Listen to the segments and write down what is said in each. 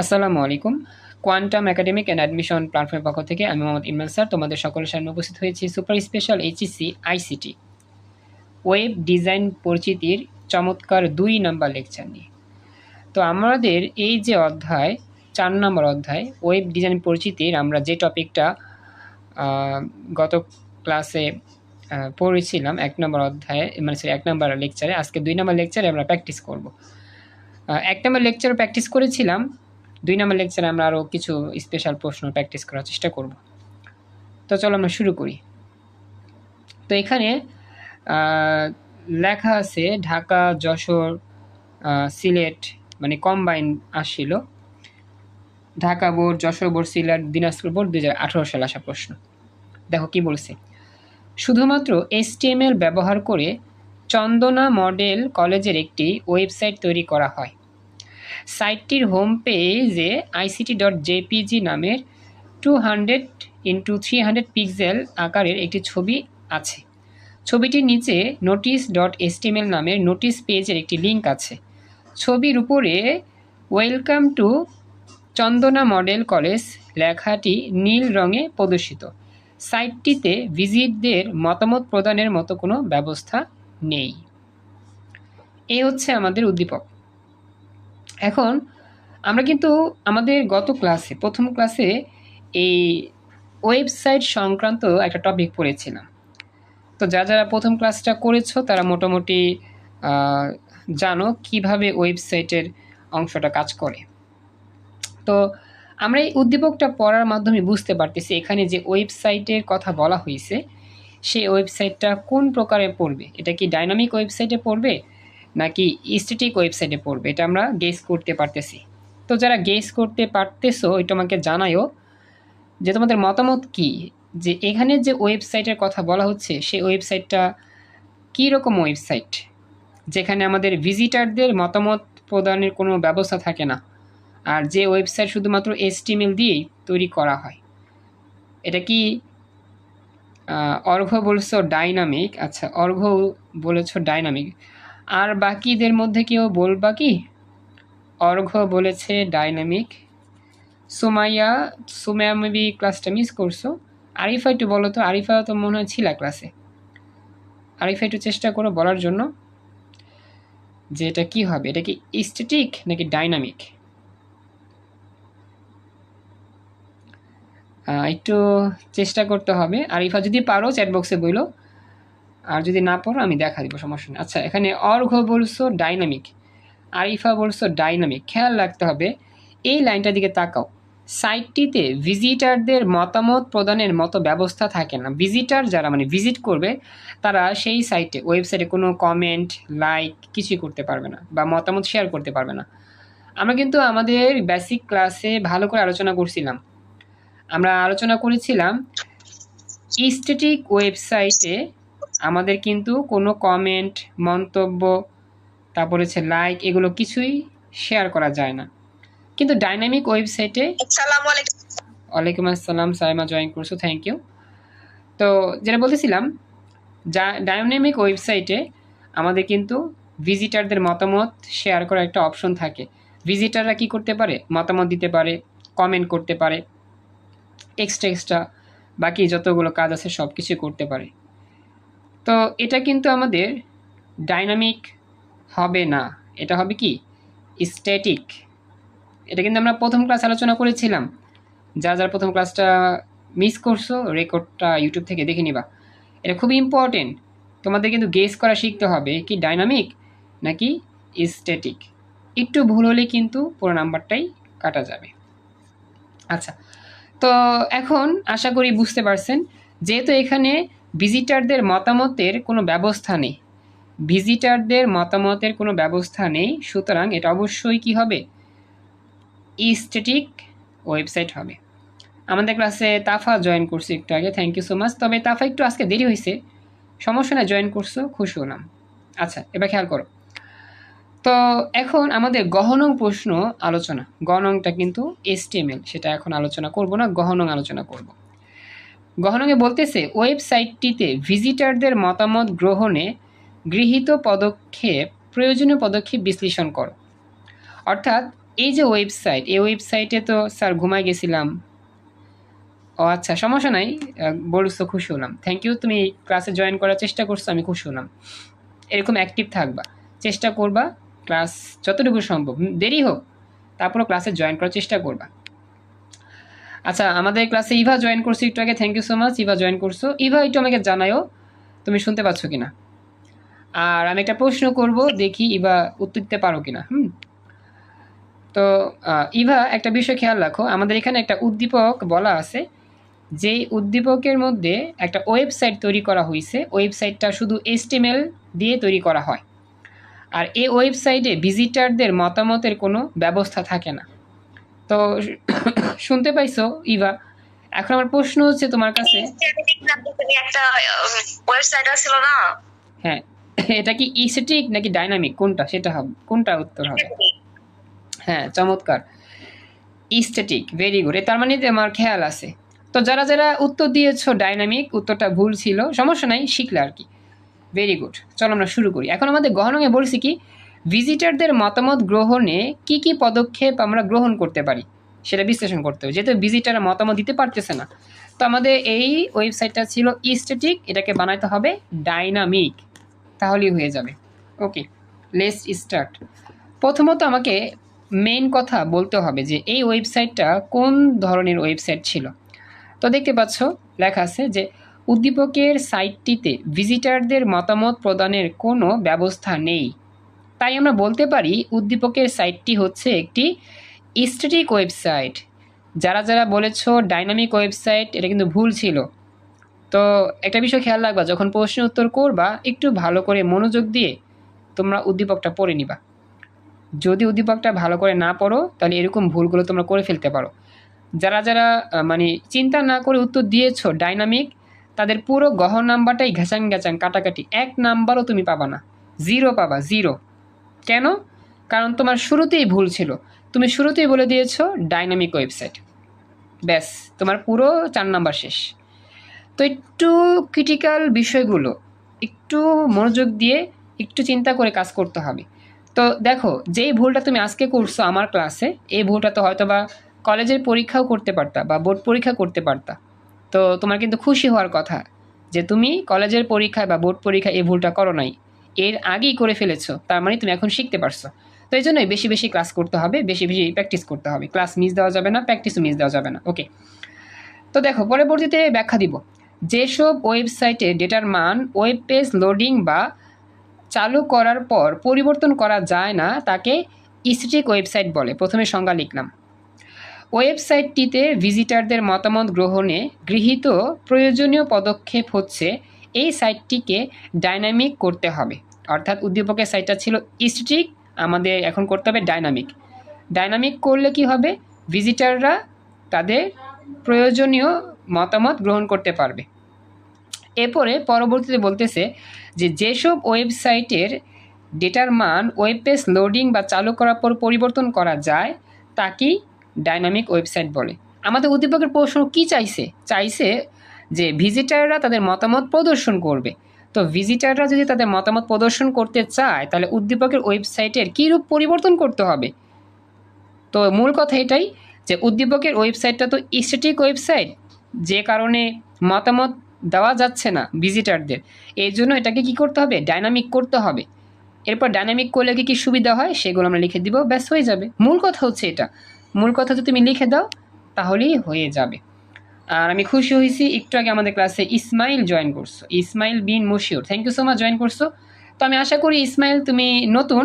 আসসালামু আলাইকুম। Quantum academic and admission প্ল্যাটফর্মের পক্ষ থেকে আমি মোহাম্মদ ইমরান স্যার তোমাদের সকলের সামনে উপস্থিত হয়েছি super special HSC ICT web design পরিচিতির চমৎকার ২ নাম্বার লেকচার নিয়ে। তো আমাদের এই যে অধ্যায় ৪ নম্বর অধ্যায় ওয়েব ডিজাইন পরিচিতির আমরা যে টপিকটা গত ক্লাসে পড়েছিলাম ১ নম্বর অধ্যায়ে মানে ১ নম্বর লেকচারে, আজকে ২ নম্বর লেকচারে আমরা প্র্যাকটিস করব। ১ নম্বর লেকচারে প্র্যাকটিস করেছিলাম, ২ নম্বর লেকচারে আমরা আরও কিছু স্পেশাল প্রশ্ন প্র্যাকটিস করার চেষ্টা করব। তো চলো আমরা শুরু করি। তো এখানে লেখা আছে ঢাকা, যশোর, সিলেট মানে কম্বাইন আসছিল। Dhaka board, Jessore board, Sylhet, Dinajpur board 2018 সালে আসা প্রশ্ন। দেখো কি বলছে, শুধুমাত্র HTML ব্যবহার করে চন্দনা মডেল কলেজের একটি ওয়েবসাইট তৈরি করা হয়। সাইটটির হোম পেজে ict.jpg নামের 200x300 পিক্সেল আকারের একটি ছবি আছে। ছবিটির নিচে notice.html নামের নোটিশ পেজের একটি লিঙ্ক আছে। ছবির উপরে welcome to Chandana model college লেখাটি নীল রঙে প্রদর্শিত। সাইটটিতে ভিজিটরদের মতামত প্রদানের মতো কোনো ব্যবস্থা নেই। এই হচ্ছে আমাদের উদ্দীপক। এখন আমরা কিন্তু আমাদের গত ক্লাসে প্রথম ক্লাসে এই ওয়েবসাইট সংক্রান্ত একটা টপিক পড়েছিলাম। তো যারা প্রথম ক্লাসটা করেছো তারা মোটামুটি জানো কিভাবে ওয়েবসাইটের অংশটা কাজ করে। তো আমরা এই উদ্দীপকটা পড়ার মাধ্যমে বুঝতে পারতেছি এখানে যে ওয়েবসাইটের কথা বলা হয়েছে সেই ওয়েবসাইটটা কোন প্রকারে পড়বে। এটা কি ডাইনামিক ওয়েবসাইটে পড়বে নাকি স্ট্যাটিক ওয়েবসাইটে পড়বে, এটা আমরা গেস করতে পারতেছি। তো যারা গেস করতে পারতেছো এটা আমাকে জানায়ও যে তোমাদের মতামত কি, যে এখানে যে ওয়েবসাইটের কথা বলা হচ্ছে সেই ওয়েবসাইটটা কী রকম ওয়েবসাইট, যেখানে আমাদের ভিজিটারদের মতামত প্রদানের কোনো ব্যবস্থা থাকে না, আর যে ওয়েবসাইট শুধুমাত্র HTML দিয়েই তৈরি করা হয়। এটা কি অর্ঘ্য বলছো ডাইনামিক? আচ্ছা, অর্ঘ্য বলেছো ডাইনামিক, আর বাকিদের মধ্যে কেউ বলবা কি? অর্ঘ্য বলেছে ডাইনামিক, সুমাইয়া মেবি ক্লাসটা মিস করছো। আরিফা একটু বলো তো, আরিফা তো মনে হয় ছিল ক্লাসে। আরিফা একটু চেষ্টা করো বলার জন্য যে এটা কি হবে, এটা কি স্ট্যাটিক নাকি ডাইনামিক। একটু চেষ্টা করতে হবে। আরিফা যদি পারো চ্যাট বক্সে বইলো, আর যদি না পারো আমি দেখা দিব, সমস্যা নেই। আচ্ছা, এখানে অর্ঘ্য বলছো ডাইনামিক, আরিফা বলছো ডাইনামিক। খেয়াল রাখতে হবে এই লাইনটার দিকে তাকাও। সাইটটিতে ভিজিটারদের মতামত প্রদানের মতো ব্যবস্থা থাকে না। ভিজিটার যারা মানে ভিজিট করবে তারা সেই সাইটে ওয়েবসাইটে কোনো কমেন্ট লাইক কিছুই করতে পারবে না বা মতামত শেয়ার করতে পারবে না। আমরা কিন্তু আমাদের বেসিক ক্লাসে ভালো করে আলোচনা করছিলাম। আমরা আলোচনা করেছিলাম স্ট্যাটিক ওয়েবসাইটে আমাদের কিন্তু কোনো কমেন্ট, মন্তব্য, তারপর হচ্ছে লাইক, এগুলো কিছুই শেয়ার করা যায় না। কিন্তু ডাইনামিক ওয়েবসাইটে ওয়ালাইকুম আসসালাম, সাইমা জয়েন করছো, থ্যাংক ইউ। তো যেটা বলতেছিলাম, ডাইনামিক ওয়েবসাইটে আমাদের কিন্তু ভিজিটারদের মতামত শেয়ার করার একটা অপশন থাকে। ভিজিটাররা কি করতে পারে, মতামত দিতে পারে, কমেন্ট করতে পারে, এক্সট্রা বাকি যতগুলো কাজ আছে সব কিছু করতে পারে। তো এটা কিন্তু আমাদের ডাইনামিক হবে না, এটা হবে কি স্ট্যাটিক। এটা কিন্তু আমরা প্রথম ক্লাস আলোচনা করেছিলাম। যারা প্রথম ক্লাসটা মিস করছো রেকর্ডটা ইউটিউব থেকে দেখে নিবা। এটা খুব ইম্পর্টেন্ট, তোমাদের কিন্তু গেস করা শিখতে হবে কি ডাইনামিক নাকি স্ট্যাটিক। একটু ভুল হলে কিন্তু পুরো নাম্বারটাই কাটা যাবে। আচ্ছা, তো এখন আশা করি বুঝতে পারছেন, যেহেতু এখানে ভিজিটারদের মতামতের কোনো ব্যবস্থা নেই, সুতরাং এটা অবশ্যই কি হবে, স্ট্যাটিক ওয়েবসাইট হবে। আমাদের ক্লাসে তাফা জয়েন করছে একটু আগে, থ্যাংক ইউ সো মাচ। তবে তাফা একটু আজকে দেরি হয়েছে, সমস্যা না, জয়েন করছো, খুশি হলাম। আচ্ছা, এবার খেয়াল করো। তো এখন আমাদের গহনং প্রশ্ন আলোচনা, গহনংটা কিন্তু HTML, সেটা এখন আলোচনা করব না, গহনং আলোচনা করব। গহনংয়ে বলতেছে ওয়েবসাইটটিতে ভিজিটারদের মতামত গ্রহণে গৃহীত প্রয়োজনীয় পদক্ষেপ বিশ্লেষণ করো। অর্থাৎ এই যে ওয়েবসাইট, এই ওয়েবসাইটে তো স্যার ঘুমায় গেছিলাম। ও আচ্ছা, সমস্যা নাই, বলছো, খুশি হলাম, থ্যাংক ইউ। তুমি ক্লাসে জয়েন করার চেষ্টা করছো, আমি খুশি হলাম। এরকম অ্যাক্টিভ থাকবা, চেষ্টা করবা ক্লাস যতটুকু সম্ভব, দেরি হোক তারপরও ক্লাসে জয়েন করার চেষ্টা করবা। আচ্ছা, আমাদের ক্লাসে ইভা জয়েন করছো একটু আগে, thank you so much. Eva join করছো, ইভা একটু আমাকে জানায়ও তুমি শুনতে পাচ্ছ কিনা। আর আমি একটা প্রশ্ন করব, দেখি ইভা উত্তর দিতে পারো কিনা। তো ইভা, একটা বিষয় খেয়াল রাখো, আমাদের এখানে একটা উদ্দীপক বলা আছে, যেই উদ্দীপকের মধ্যে একটা ওয়েবসাইট তৈরি করা হয়েছে, ওয়েবসাইটটা শুধু HTML দিয়ে তৈরি করা হয়, আর এই ওয়েবসাইটে ভিজিটারদের মতামতের কোনো ব্যবস্থা থাকে না। তো শুনতে পাইছো ইভা? এখন আমার প্রশ্ন হচ্ছে তোমার কাছে, একটা ওয়েবসাইট ছিল না, হ্যাঁ, এটা কি স্ট্যাটিক নাকি ডাইনামিক, কোনটা, সেটা হবে, কোনটা উত্তর হবে? হ্যাঁ, চমৎকার, স্ট্যাটিক, ভেরি গুড। তার মানে আমার খেয়াল আছে। তো যারা যারা উত্তর দিয়েছো ডাইনামিক, উত্তরটা ভুল ছিল, সমস্যা নাই, শিখলে আর কি, ভেরি গুড। চলো আমরা শুরু করি। এখন আমাদের গহনঙে বলছি কি, ভিজিটারদের মতামত গ্রহণে কি কি পদক্ষেপ আমরা গ্রহণ করতে পারি সেটা বিশ্লেষণ করতে হবে, যেহেতু ভিজিটাররা মতামত দিতে পারতেছে না। তো আমাদের এই ওয়েবসাইটটা ছিল স্ট্যাটিক, এটাকে বানাইতে হবে ডাইনামিক, তাহলেই হয়ে যাবে। ওকে, লেটস স্টার্ট। প্রথমত আমাকে মেইন কথা বলতে হবে যে এই ওয়েবসাইটটা কোন ধরনের ওয়েবসাইট ছিল। তো দেখতে পাচ্ছ লেখা আছে যে উদ্দীপকের সাইটটিতে ভিজিটারদের মতামত প্রদানের কোনো ব্যবস্থা নেই। তাই আমরা বলতে পারি উদ্দীপকের সাইটটি হচ্ছে একটি স্ট্যাটিক ওয়েবসাইট। যারা যারা বলেছ ডাইনামিক ওয়েবসাইট, এটা কিন্তু ভুল ছিল। তো একটা বিষয় খেয়াল রাখবা, যখন প্রশ্ন উত্তর করবা একটু ভালো করে মনোযোগ দিয়ে তোমরা উদ্দীপকটা পড়ে নিবা। যদি উদ্দীপকটা ভালো করে না পড়ো তাহলে এরকম ভুলগুলো তোমরা করে ফেলতে পারো। যারা যারা মানে চিন্তা না করে উত্তর দিয়েছো ডাইনামিক, তাদের পুরো গহন নাম্বারটাই ঘ্যাচাং ঘ্যাচাং কাটাকাটি, 1 নাম্বারও তুমি পাবা না, 0 পাবা, 0। কেন? কারণ তোমার শুরুতেই ভুল ছিল, তুমি শুরুতেই বলে দিয়েছো ডাইনামিক ওয়েবসাইট, ব্যাস তোমার পুরো 4 নাম্বার শেষ। তো একটু ক্রিটিক্যাল বিষয়গুলো একটু মনোযোগ দিয়ে একটু চিন্তা করে কাজ করতে হবে। তো দেখো, যেই ভুলটা তুমি আজকে করছো আমার ক্লাসে, এই ভুলটা তো হয়তো বা কলেজের পরীক্ষাও করতে পারতা বা বোর্ড পরীক্ষা করতে পারতা। তো তোমার কিন্তু খুশি হওয়ার কথা যে তুমি কলেজের পরীক্ষায় বা বোর্ড পরীক্ষায় এই ভুলটা করো নাই, এর আগেই করে ফেলেছো, তার মানে তুমি এখন শিখতে পারছো। তো এই জন্যই বেশি বেশি ক্লাস করতে হবে, বেশি বেশি প্র্যাকটিস করতে হবে, ক্লাস মিস দেওয়া যাবে না, প্র্যাকটিসও মিস দেওয়া যাবে না। ওকে, তো দেখো পরবর্তীতে ব্যাখ্যা দিব। যেসব ওয়েবসাইটে ডেটার মান ওয়েব পেজ লোডিং বা চালু করার পর পরিবর্তন করা যায় না তাকে স্ট্যাটিক ওয়েবসাইট বলে। প্রথমে সংজ্ঞা লিখলাম। ওয়েবসাইটটিতে ভিজিটারদের মতামত গ্রহণে গৃহীত প্রয়োজনীয় পদক্ষেপ হচ্ছে এই সাইটটিকে ডাইনামিক করতে হবে। অর্থাৎ উদ্দীপকের সাইটটা ছিল স্ট্যাটিক, আমাদের এখন করতে হবে ডাইনামিক। ডাইনামিক করলে কি হবে, ভিজিটাররা তাদের প্রয়োজনীয় মতামত গ্রহণ করতে পারবে। এরপরে পরবর্তীতে বলতেছে যে যেসব ওয়েবসাইটের ডেটার মান ওয়েব পেজ লোডিং বা চালু করার পর পরিবর্তন করা যায় তাকেই ডাইনামিক ওয়েবসাইট বলে। আমাদের উদ্দীপকের প্রশ্ন কি চাইছে যে ভিজিটাররা তাদের মতামত প্রদর্শন করবে। তো ভিজিটাররা যদি তাদের মতামত প্রদর্শন করতে চায় তাহলে উদ্দীপকের ওয়েবসাইটের কী রূপ পরিবর্তন করতে হবে। তো মূল কথা এটাই যে উদ্দীপকের ওয়েবসাইটটা তো স্ট্যাটিক ওয়েবসাইট, যে কারণে মতামত দেওয়া যাচ্ছে না ভিজিটারদের, এই জন্য এটাকে কি করতে হবে, ডাইনামিক করতে হবে। এরপর ডাইনামিক করলে কি সুবিধা হয় সেগুলো আমরা লিখে দিব, ব্যাস হয়ে যাবে। মূল কথা হচ্ছে এটা, মূল কথা যদি তুমি লিখে দাও তাহলেই হয়ে যাবে। আর আমি খুশি হয়েছি একটু আগে আমাদের ক্লাসে ইসমাইল জয়েন করছো, Ismail bin Mushiur, thank you so much join করছো। তো আমি আশা করি ইসমাইল তুমি নতুন,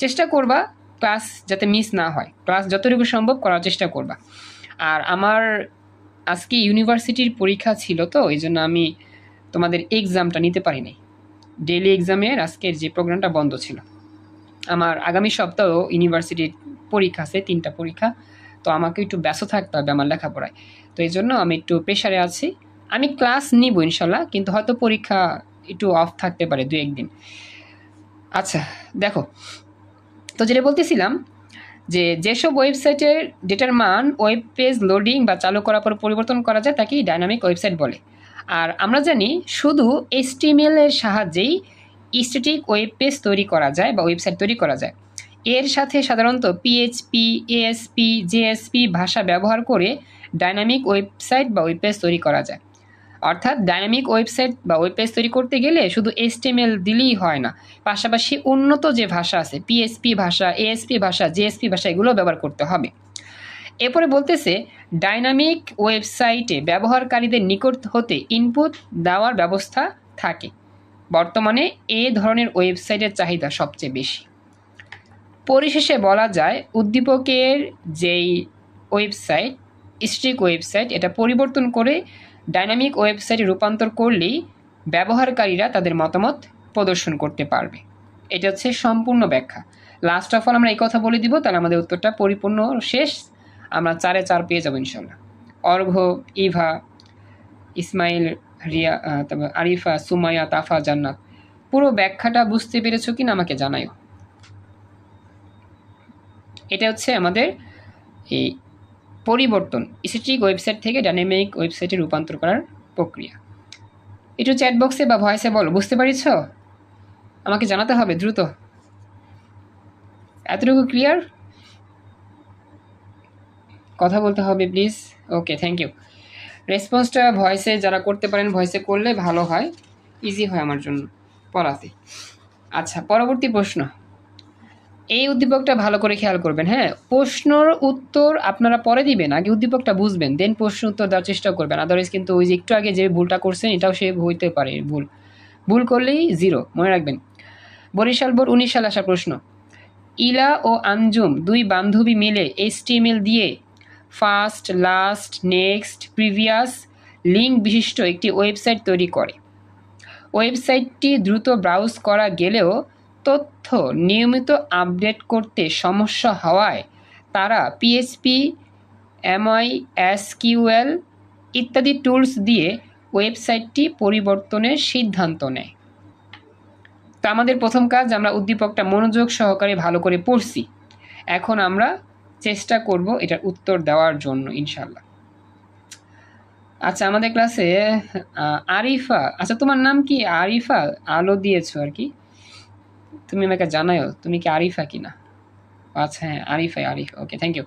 চেষ্টা করবা ক্লাস যাতে মিস না হয়, ক্লাস যতটুকু সম্ভব করার চেষ্টা করবা। আর আমার আজকে ইউনিভার্সিটির পরীক্ষা ছিল, তো এই জন্য আমি তোমাদের এক্সামটা নিতে পারি নাই, ডেইলি এক্সামের আজকের যে প্রোগ্রামটা বন্ধ ছিল। আমার আগামী সপ্তাহ ইউনিভার্সিটির পরীক্ষা আছে, 3টা পরীক্ষা, তো আমাকে একটু ব্যস্ত থাকতে হবে আমার লেখাপড়ায়। তো এই জন্য আমি একটু প্রেশারে আছি। আমি ক্লাস নিব ইনশাল্লাহ, কিন্তু হয়তো পরীক্ষা একটু অফ থাকতে পারে 2-1 দিন। আচ্ছা দেখো, তো যেটা বলতেছিলাম যে যেসব ওয়েবসাইটের ডেটার মান ওয়েব পেজ লোডিং বা চালু করার পর পরিবর্তন করা যায় তাকেই ডাইনামিক ওয়েবসাইট বলে। আর আমরা জানি শুধু HTML এর সাহায্যেই স্ট্যাটিক ওয়েব পেজ তৈরি করা যায় বা ওয়েবসাইট তৈরি করা যায়। এর সাথে সাধারণত পিএইচপি, এএসপি, জেএসপি ভাষা ব্যবহার করে ডাইনামিক ওয়েবসাইট বা ওয়েব পেজ তৈরি করা যায়। অর্থাৎ ডাইনামিক ওয়েবসাইট বা ওয়েব পেজ তৈরি করতে গেলে শুধু HTML দিলেই হয় না, পাশাপাশি উন্নত যে ভাষা আছে পিএইচপি ভাষা, এএসপি ভাষা, জেএসপি ভাষা এগুলো ব্যবহার করতে হবে। এরপরে বলতেছে ডাইনামিক ওয়েবসাইটে ব্যবহারকারীদের নিকট হতে ইনপুট দেওয়ার ব্যবস্থা থাকে। বর্তমানে এ ধরনের ওয়েবসাইটের চাহিদা সবচেয়ে বেশি। পরিশেষে বলা যায় উদ্দীপকের যেই ওয়েবসাইট স্ট্যাটিক ওয়েবসাইট এটা পরিবর্তন করে ডাইনামিক ওয়েবসাইটে রূপান্তর করলেই ব্যবহারকারীরা তাদের মতামত প্রদর্শন করতে পারবে। এটা হচ্ছে সম্পূর্ণ ব্যাখ্যা। লাস্ট অফ অল আমরা এই কথা বলে দিব, তাহলে আমাদের উত্তরটা পরিপূর্ণ শেষ। আমরা 4-এ 4 পেয়ে যাবো ইনশাল্লাহ। অর্ঘ্য, ইভা, ইসমাইল, রিয়া, তারপর আরিফা, সুমাইয়া, তাফা, জান্নাত। পুরো ব্যাখ্যাটা বুঝতে পেরেছো কিনা আমাকে জানাইও। এটা হচ্ছে আমাদের এই পরিবর্তন স্ট্যাটিক ওয়েবসাইট থেকে ডাইনামিক ওয়েবসাইটে রূপান্তর করার প্রক্রিয়া। একটু চ্যাট বক্সে বা ভয়েসে বলো, বুঝতে পারিছ? আমাকে জানাতে হবে দ্রুত। এতটুকু ক্লিয়ার? কথা বলতে হবে প্লিজ। Okay, thank you. রেসপন্সটা ভয়েসে যারা করতে পারেন ভয়েসে করলে ভালো হয়, ইজি হয় আমার জন্য পড়াতে। আচ্ছা, পরবর্তী প্রশ্ন। এই উদ্দীপকটা ভালো করে খেয়াল করবেন। হ্যাঁ, প্রশ্নর উত্তর আপনারা পরে দিবেন, আগে উদ্দীপকটা বুঝবেন, দেন প্রশ্ন উত্তর দেওয়ার চেষ্টা করবেন। আদারওয়াইজ কিন্তু ওই যে একটু আগে যে ভুলটা করছেন এটাও সে হইতে পারে ভুল করলেই 0, মনে রাখবেন। বরিশাল বোর্ড 19 সালে আসা প্রশ্ন। ইলা ও আঞ্জুম দুই বান্ধবী মিলে HTML দিয়ে first, last, next, previous link বিশিষ্ট একটি ওয়েবসাইট তৈরি করে। ওয়েবসাইটটি দ্রুত ব্রাউজ করা গেলেও তথ্য নিয়মিত আপডেট করতে সমস্যা হওয়ায় তারা PHP, MySQL ইত্যাদি টুলস দিয়ে ওয়েবসাইটটি পরিবর্তনের সিদ্ধান্ত নেয়। তো আমাদের প্রথম কাজ, আমরা উদ্দীপকটা মনোযোগ সহকারে ভালো করে পড়ছি। এখন আমরা চেষ্টা করব এটার উত্তর দেওয়ার জন্য ইনশাল্লাহ। আচ্ছা, আমাদের ক্লাসে আরিফা, আচ্ছা তোমার নাম কি? আরিফা আলো দিয়েছো আর কি, তুমি আমাকে জানাও তুমি কি আরিফা কিনা। আচ্ছা হ্যাঁ, আরিফা। ওকে, থ্যাংক ইউ।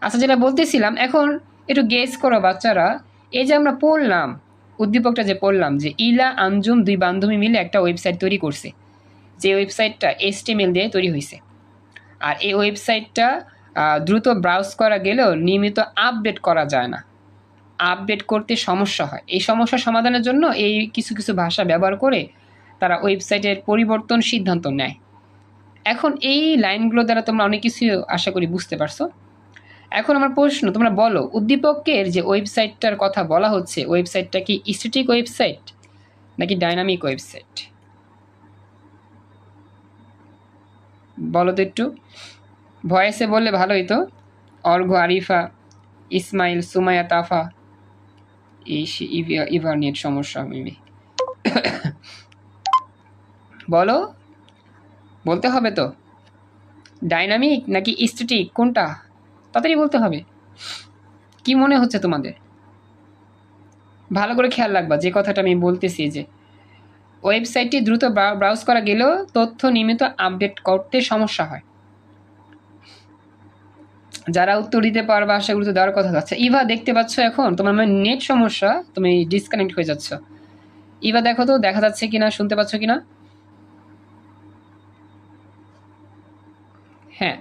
আচ্ছা, যেটা বলতেছিলাম, এখন একটু গেস করো বাচ্চারা। এই যে আমরা পড়লাম উদ্দীপকটা, যে পড়লাম যে ইলা আঞ্জুম দুই বান্ধবী মিলে একটা ওয়েবসাইট তৈরি করছে, যে ওয়েবসাইটটা HTML দিয়ে তৈরি হয়েছে। আর এই ওয়েবসাইটটা দ্রুত ব্রাউজ করা গেলেও নিয়মিত আপডেট করা যায় না, আপডেট করতে সমস্যা হয়। এই সমস্যা সমাধানের জন্য এই কিছু কিছু ভাষা ব্যবহার করে তারা ওয়েবসাইটের পরিবর্তন সিদ্ধান্ত নেয়। এখন এই লাইনগুলো দ্বারা তোমরা অনেক কিছু আশা করি বুঝতে পারছো। এখন আমার প্রশ্ন, তোমরা বলো উদ্দীপকের যে ওয়েবসাইটটার কথা বলা হচ্ছে, ওয়েবসাইটটা কি স্ট্যাটিক ওয়েবসাইট নাকি ডাইনামিক ওয়েবসাইট? বলো তো একটু, ভয়েসে বললে ভালো হইতো। অর্ঘ্য, আরিফা, ইসমাইল, সুমাইয়া, তাফা, ইভার নেট সমস্যা মেবি। বলো, বলতে হবে তো ডাইনামিক নাকি স্ট্যাটিক কোনটা, তাড়াতাড়ি বলতে হবে। কি মনে হচ্ছে তোমাদের? ভালো করে খেয়াল রাখবা যে কথাটা আমি বলতেছি, যে ওয়েবসাইটটি দ্রুত ব্রাউজ করা গেলেও তথ্য নিয়মিত আপডেট করতে সমস্যা হয়। যারা উত্তর দিতে পারবা সেগুলো তো দেওয়ার কথা। আচ্ছা ইভা, দেখতে পাচ্ছ এখন তোমার নেট সমস্যা, তুমি ডিসকানেক্ট হয়ে যাচ্ছ। ইভা দেখো তো দেখা যাচ্ছে কিনা, শুনতে পাচ্ছ কিনা? হ্যাঁ,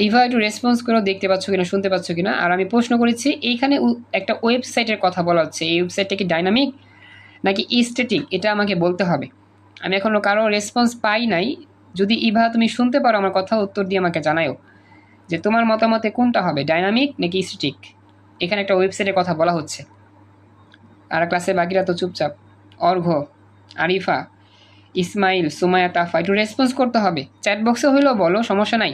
ইভা একটু রেসপন্স করো, দেখতে পাচ্ছ কিনা, শুনতে পাচ্ছ কিনা। আর আমি প্রশ্ন করেছি, এইখানে একটা ওয়েবসাইটের কথা বলা হচ্ছে, এই ওয়েবসাইটটা কি ডাইনামিক নাকি স্ট্যাটিক, এটা আমাকে বলতে হবে। আমি এখনও কারো রেসপন্স পাই নাই। যদি ইভা তুমি শুনতে পারো আমার কথা, উত্তর দিয়ে আমাকে জানাও যে তোমার মতামতে কোনটা হবে, ডাইনামিক নাকি স্ট্যাটিক। এখানে একটা ওয়েবসাইটের কথা বলা হচ্ছে। আর ক্লাসে বাকিরা তো চুপচাপ। অর্ঘ্য, আরিফা, ইসমাইল, সুমাইয়া, তাফা, একটু রেসপন্স করতে হবে। চ্যাট বক্সে হইলেও বলো, সমস্যা নাই,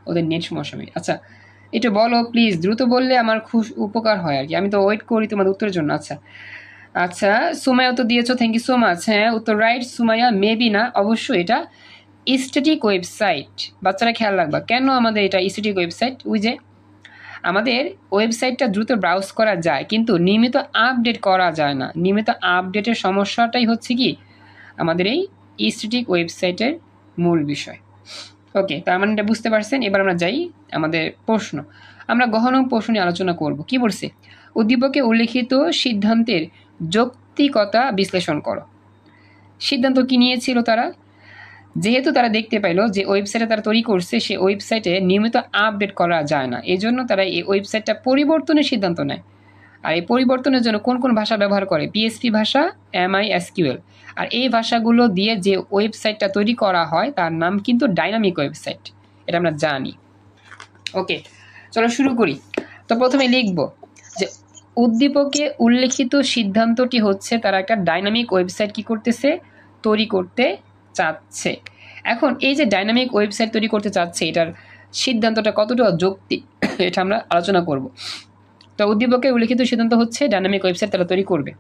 ওদের নেট সমস্যা নেই। আচ্ছা একটু বলো প্লিজ, দ্রুত বললে আমার খুব উপকার হয় আর কি, আমি তো ওয়েট করি তোমার উত্তরের জন্য। আচ্ছা আচ্ছা, সুমাইয়া তো দিয়েছো, থ্যাংক ইউ সো মাচ। হ্যাঁ উত্তর রাইট সুমাইয়া, মেবি না, অবশ্যই এটা স্ট্যাটিক ওয়েবসাইট। বাচ্চারা খেয়াল রাখবা কেন আমাদের এটা স্ট্যাটিক ওয়েবসাইট। ওই যে আমাদের ওয়েবসাইটটা দ্রুত ব্রাউজ করা যায় কিন্তু নিয়মিত আপডেট করা যায় না। নিয়মিত আপডেটের সমস্যাটাই হচ্ছে কি আমাদের এই স্থেটিক ওয়েবসাইটের মূল বিষয়। ওকে, তার মানে এটা বুঝতে পারছেন। এবার আমরা যাই আমাদের প্রশ্ন। আমরা গহন প্রশ্ন নিয়ে আলোচনা করব। কি বলছে? উদ্দীপকে উল্লেখিত সিদ্ধান্তের যৌক্তিকতা বিশ্লেষণ করো। সিদ্ধান্ত কি নিয়েছিল তারা? যেহেতু তারা দেখতে পাইলো যে ওয়েবসাইটে তারা তৈরি করছে সে ওয়েবসাইটে নিয়মিত আপডেট করা যায় না, এই জন্য তারা এই ওয়েবসাইটটা পরিবর্তনের সিদ্ধান্ত নেয়। আর এই পরিবর্তনের জন্য কোন কোন ভাষা ব্যবহার করে? পিএসপি ভাষা, MySQL। আর এই ভাষাগুলো দিয়ে যে ওয়েবসাইটটা তৈরি করা হয় তার নাম কিন্তু ডাইনামিক ওয়েবসাইট, এটা আমরা জানি। ওকে, চলো শুরু করি। তো প্রথমে লিখব যে উদ্দীপকে উল্লেখিত সিদ্ধান্তটি হচ্ছে তারা একটা ডাইনামিক ওয়েবসাইট কি করতেছে? তৈরি করতে চাচ্ছে। এখন এই যে ডাইনামিক ওয়েবসাইট তৈরি করতে চাচ্ছে, এটার সিদ্ধান্তটা কতটা যৌক্তিক এটা আমরা আলোচনা করব। তো উদ্দীপকে উল্লেখিত সিদ্ধান্ত হচ্ছে ডাইনামিক ওয়েবসাইট তারা তৈরি করবে।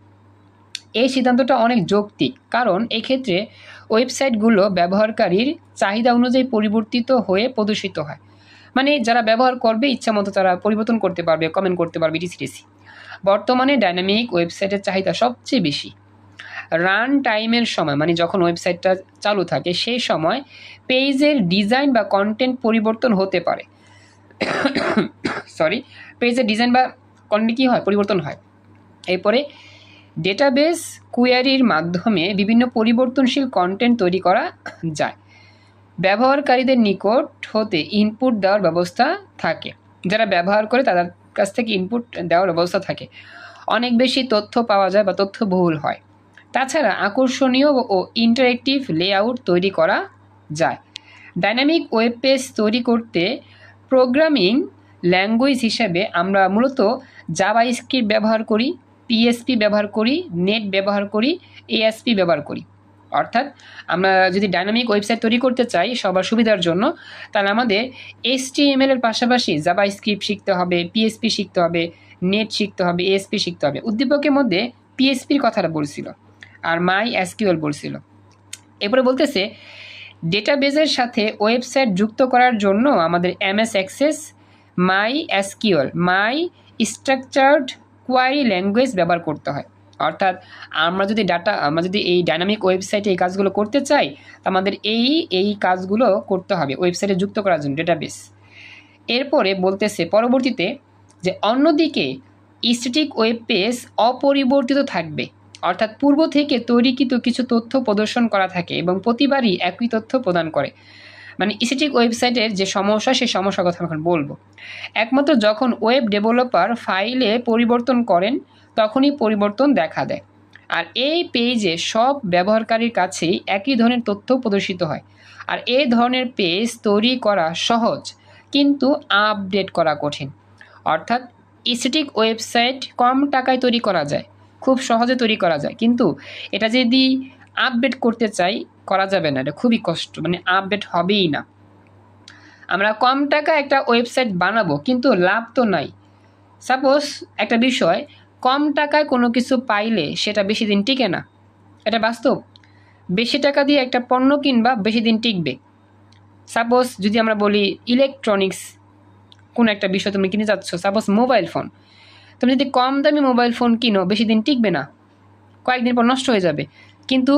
এই সিদ্ধান্তটা অনেক যৌক্তিক, কারণ এক্ষেত্রে ওয়েবসাইটগুলো ব্যবহারকারীর চাহিদা অনুযায়ী পরিবর্তিত হয়ে প্রদর্শিত হয়। মানে যারা ব্যবহার করবে ইচ্ছা মতো তারা পরিবর্তন করতে পারবে, কমেন্ট করতে পারবে, ইটিসি। বর্তমানে ডাইনামিক ওয়েবসাইটের চাহিদা সবচেয়ে বেশি। রান টাইমের সময়, মানে যখন ওয়েবসাইটটা চালু থাকে সেই সময় পেজের ডিজাইন বা কন্টেন্ট পরিবর্তন হতে পারে। পেজের ডিজাইন বা কন্টেন্ট কী হয়? পরিবর্তন হয়। এরপরে ডেটাবেস কুয়ারির মাধ্যমে বিভিন্ন পরিবর্তনশীল কন্টেন্ট তৈরি করা যায়। ব্যবহারকারীদের নিকট হতে ইনপুট দেওয়ার ব্যবস্থা থাকে। যারা ব্যবহার করে তাদের কাছ থেকে ইনপুট দেওয়ার ব্যবস্থা থাকে। অনেক বেশি তথ্য পাওয়া যায় বা তথ্য বহুল হয়। তাছাড়া আকর্ষণীয় ও ইন্টারেক্টিভ লেআউট তৈরি করা যায়। ডাইনামিক ওয়েব পেজ তৈরি করতে প্রোগ্রামিং ল্যাঙ্গুয়েজ হিসেবে আমরা মূলত জাভাস্ক্রিপ্ট ব্যবহার করি, পিএসপি ব্যবহার করি, নেট ব্যবহার করি, ASP ব্যবহার করি। অর্থাৎ আমরা যদি ডাইনামিক ওয়েবসাইট তৈরি করতে চাই সবার সুবিধার জন্য, তাহলে আমাদের HTML এর পাশাপাশি জাভাস্ক্রিপ্ট শিখতে হবে, PHP শিখতে হবে, নেট শিখতে হবে, ASP শিখতে হবে। উদ্দীপকের মধ্যে PHPর কথাটা বলছিল আর MySQL বলছিল। এরপরে বলতেছে ডেটাবেজের সাথে ওয়েবসাইট যুক্ত করার জন্য আমাদের MS access, MySQL, structured query language ব্যবহার করতে হয়। অর্থাৎ আমরা যদি এই ডাইনামিক ওয়েবসাইটে এই কাজগুলো করতে চাই, আমাদের এই কাজগুলো করতে হবে ওয়েবসাইটে যুক্ত করার জন্য ডেটাবেস। এরপরে বলতেছে পরবর্তীতে যে অন্যদিকে স্থেটিক ওয়েব পেজ অপরিবর্তিত থাকবে। অর্থাৎ পূর্ব থেকে তৈরিকৃত কিছু তথ্য প্রদর্শন করা থাকে এবং প্রতিবারই একই তথ্য প্রদান করে। মানে স্থেটিক ওয়েবসাইটের যে সমস্যা, সেই সমস্যার কথা এখন বলবো। একমাত্র যখন ওয়েব ডেভেলপার ফাইলে পরিবর্তন করেন তখনই পরিবর্তন দেখা দেয়। আর এই পেজে সব ব্যবহারকারীর কাছেই একই ধরনের তথ্য প্রদর্শিত হয়। আর এই ধরনের পেজ তৈরি করা সহজ, কিন্তু আপডেট করা কঠিন। অর্থাৎ স্থেটিক ওয়েবসাইট কম টাকায় তৈরি করা যায়, খুব সহজে তৈরি করা যায়, কিন্তু এটা যদি আপডেট করতে চাই করা যাবে না, এটা খুবই কষ্ট, মানে আপডেট হবেই না। আমরা কম টাকা একটা ওয়েবসাইট বানাবো কিন্তু লাভ তো নাই। সাপোজ একটা বিষয়, কম টাকায় কোনো কিছু পাইলে সেটা বেশি দিন টিকে না, এটা বাস্তব। বেশি টাকা দিয়ে একটা পণ্য কিনবা, বেশি দিন টিকবে। সাপোজ যদি আমরা বলি ইলেকট্রনিক্স কোনো একটা বিষয় তুমি কিনে যাচ্ছ, সাপোজ মোবাইল ফোন, তুমি যদি কম দামি মোবাইল ফোন কিনো বেশি দিন টিকবে না, কয়েকদিন পর নষ্ট হয়ে যাবে। কিন্তু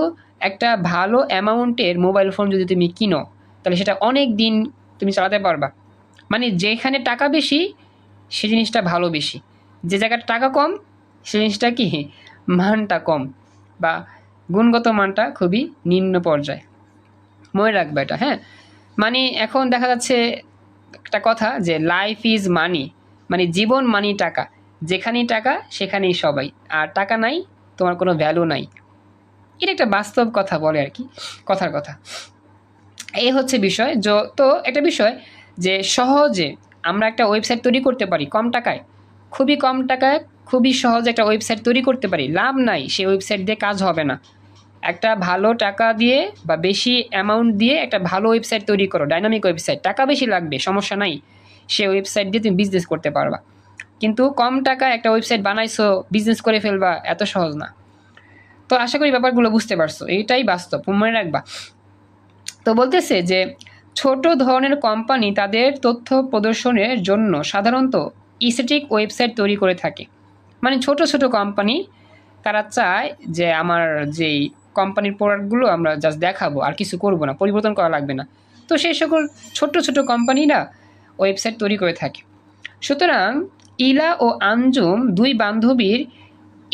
একটা ভালো অ্যামাউন্টের মোবাইল ফোন যদি তুমি কিনো তাহলে সেটা অনেক দিন তুমি চালাতে পারবা। মানে যেখানে টাকা বেশি সে জিনিসটা ভালো বেশি, যে জায়গায় টাকা কম সে জিনিসটা কি মানটা কম বা গুণগত মানটা খুবই নিম্ন পর্যায়ে। মনে রাখবে এটা, হ্যাঁ। মানে এখন দেখা যাচ্ছে একটা কথা যে লাইফ ইজ মানি, মানে জীবন মানি টাকা, যেখানেই টাকা সেখানেই সবাই, আর টাকা নাই তোমার কোনো ভ্যালু নাই। এটা একটা বাস্তব কথা বলে আর কি, কথার কথা। এই হচ্ছে বিষয়। তো একটা বিষয় যে সহজে আমরা একটা ওয়েবসাইট তৈরি করতে পারি কম টাকায়, খুবই কম টাকায় খুবই সহজে একটা ওয়েবসাইট তৈরি করতে পারি। লাভ নাই, সেই ওয়েবসাইট দিয়ে কাজ হবে না। একটা ভালো টাকা দিয়ে বা বেশি অ্যামাউন্ট দিয়ে একটা ভালো ওয়েবসাইট তৈরি করো, ডাইনামিক ওয়েবসাইট, টাকা বেশি লাগবে সমস্যা নাই, সেই ওয়েবসাইট দিয়ে তুমি বিজনেস করতে পারবা। কিন্তু কম টাকায় একটা ওয়েবসাইট বানাইছো, বিজনেস করে ফেলবা, এত সহজ না। তো আশা করি ব্যাপারগুলো বুঝতে পারছো, এইটাই বাস্তব, মনে রাখবা। তো বলতেছে যে ছোট ধরনের কোম্পানি তাদের তথ্য প্রদর্শনের জন্য সাধারণত স্থেটিক ওয়েবসাইট তৈরি করে থাকে। মানে ছোট ছোট কোম্পানি তারা চায় যে আমার যেই কোম্পানির প্রোডাক্টগুলো আমরা জাস্ট দেখাবো, আর কিছু করব না, পরিবর্তন করা লাগবে না। তো সেই সকল ছোট্ট ছোট কোম্পানিরা ওয়েবসাইট তৈরি করে থাকে। সুতরাং ইলা ও আঞ্জুম দুই বান্ধবীর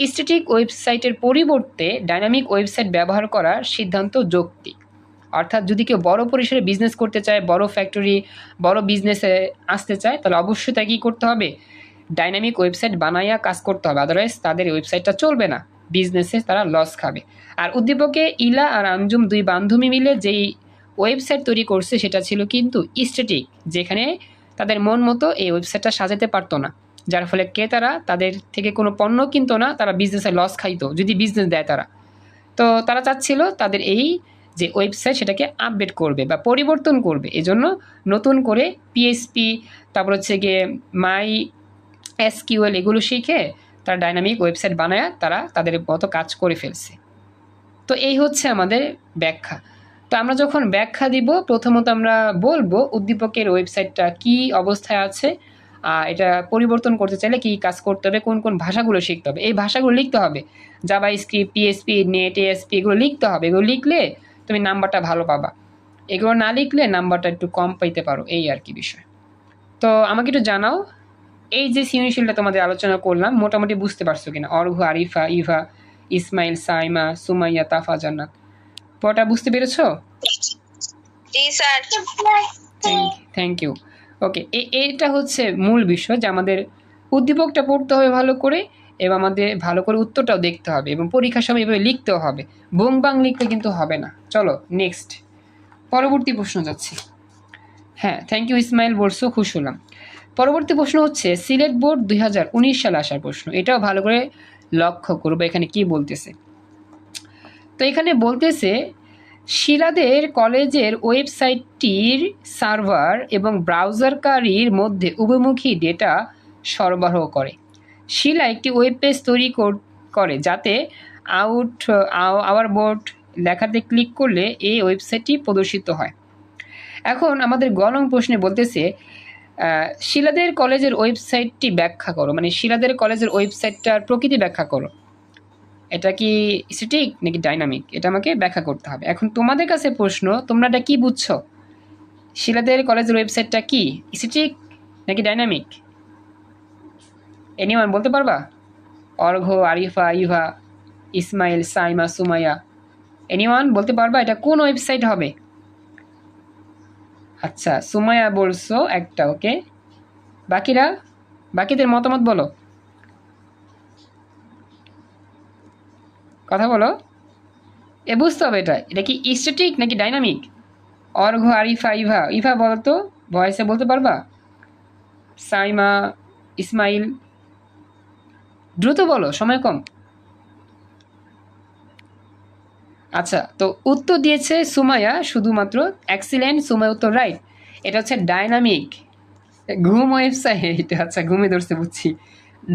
স্ট্যাটিক ওয়েবসাইটের পরিবর্তে ডাইনামিক ওয়েবসাইট ব্যবহার করার সিদ্ধান্ত যৌক্তিক। অর্থাৎ যদি কেউ বড় পরিসরে বিজনেস করতে চায়, বড় ফ্যাক্টরি, বড় বিজনেসে আসতে চায়, তাহলে অবশ্যই তাকে কী করতে হবে? ডাইনামিক ওয়েবসাইট বানাইয়া কাজ করতে হবে, আদারওয়াইজ তাদের ওয়েবসাইটটা চলবে না, বিজনেসে তারা লস খাবে। আর উদ্দীপকে ইলা আর আঞ্জুম দুই বান্ধবী মিলে যেই ওয়েবসাইট তৈরি করছে সেটা ছিল কিন্তু স্ট্যাটিক, যেখানে তাদের মন মতো এই ওয়েবসাইটটা সাজাতে পারতো না, যার ফলে ক্রেতারা তাদের থেকে কোনো পণ্য কিনতো না, তারা বিজনেসে লস খাইতো যদি বিজনেস দেয় তারা। তো তারা চাচ্ছিল তাদের এই যে ওয়েবসাইট সেটাকে আপডেট করবে বা পরিবর্তন করবে, এজন্য নতুন করে পিএইচপি, তারপর হচ্ছে গিয়ে মাই এসকিউএল এগুলো শিখে তারা ডাইনামিক ওয়েবসাইট বানায় তারা তাদের মতো কাজ করে ফেলছে। তো এই হচ্ছে আমাদের ব্যাখ্যা। তো আমরা যখন ব্যাখ্যা দিব, প্রথমত আমরা বলবো উদ্দীপকের ওয়েবসাইটটা কি অবস্থায় আছে, এটা পরিবর্তন করতে চাইলে কী কাজ করতে হবে, কোন কোন ভাষাগুলো শিখতে হবে, এই ভাষাগুলো লিখতে হবে, Java script, PSP, net, ASP এগুলো লিখতে হবে। এগুলো লিখলে তুমি নাম্বারটা ভালো পাবা, এগুলো না লিখলে নাম্বারটা একটু কম পাইতে পারো, এই আর কি বিষয়। তো আমাকে একটু জানাও, এই যে সৃজনশীলটা তোমাদের আলোচনা করলাম মোটামুটি বুঝতে পারছো কিনা? অর্ঘ, আরিফা, ইভা, ইসমাইল, সাইমা, সুমাইয়া, তাফা, জান্নাত, পড়াটা বুঝতে পেরেছো? জি স্যার। Thank you. ওকে, এটা হচ্ছে মূল বিষয় যে আমাদের উদ্দীপকটা পড়তে হবে ভালো করে, এবং আমাদের ভালো করে উত্তরটাও দেখতে হবে, এবং পরীক্ষার সময় এভাবে লিখতেও হবে, বুং বাং লিখলে কিন্তু হবে না। চলো নেক্সট, পরবর্তী প্রশ্ন যাচ্ছি। হ্যাঁ, থ্যাংক ইউ ইসমাইল বলছো, খুশ হলাম। পরবর্তী প্রশ্ন হচ্ছে সিলেট বোর্ড 2019 সালে আসার প্রশ্ন, এটাও ভালো করে লক্ষ্য করবো এখানে কি বলতেছে। তো এখানে বলতেছে শিলাদের কলেজের ওয়েবসাইটটির সার্ভার এবং ব্রাউজারকারীর মধ্যে উভয়মুখী ডেটা সরবরাহ করে। শিলা একটি ওয়েব পেজ তৈরি করে যাতে আওয়ার বোর্ড লেখাতে ক্লিক করলে এই ওয়েবসাইটটি প্রদর্শিত হয়। এখন আমাদের গলং প্রশ্নে বলতেছে শিলাদের কলেজের ওয়েবসাইটটি ব্যাখ্যা করো, মানে শিলাদের কলেজের ওয়েবসাইটটার প্রকৃতি ব্যাখ্যা করো, এটা কি স্ট্যাটিক নাকি ডাইনামিক, এটা আমাকে ব্যাখ্যা করতে হবে। এখন তোমাদের কাছে প্রশ্ন, তোমরা এটা কি বুঝছো? শিলাদের কলেজের ওয়েবসাইটটা কি স্ট্যাটিক নাকি ডাইনামিক? এনিওয়ান বলতে পারবা? অর্ঘ, আরিফা, ইভা, ইসমাইল, সাইমা, সুমাইয়া, এনিওয়ান বলতে পারবা এটা কোন ওয়েবসাইট হবে? আচ্ছা, সুমাইয়া বলছো একটা, ওকে, বাকিদের মতামত বলো, কথা বলো, বুঝতে হবে এটা কি স্ট্যাটিক নাকি ডাইনামিক? অর্ঘ, আরিফা, ইভা বলো তো, ভয়েসে বলতে পারবা? সাইমা, ইসমাইল, দ্রুত বলো, সময় কম। আচ্ছা, তো উত্তর দিয়েছে সুমাইয়া শুধুমাত্র, এক্সিলেন্ট, সুমাইয়া উত্তর রাইট। এটা হচ্ছে ডাইনামিক ঘুম ওয়েবসাইট। আচ্ছা, ঘুমে ধরছে বুঝছি,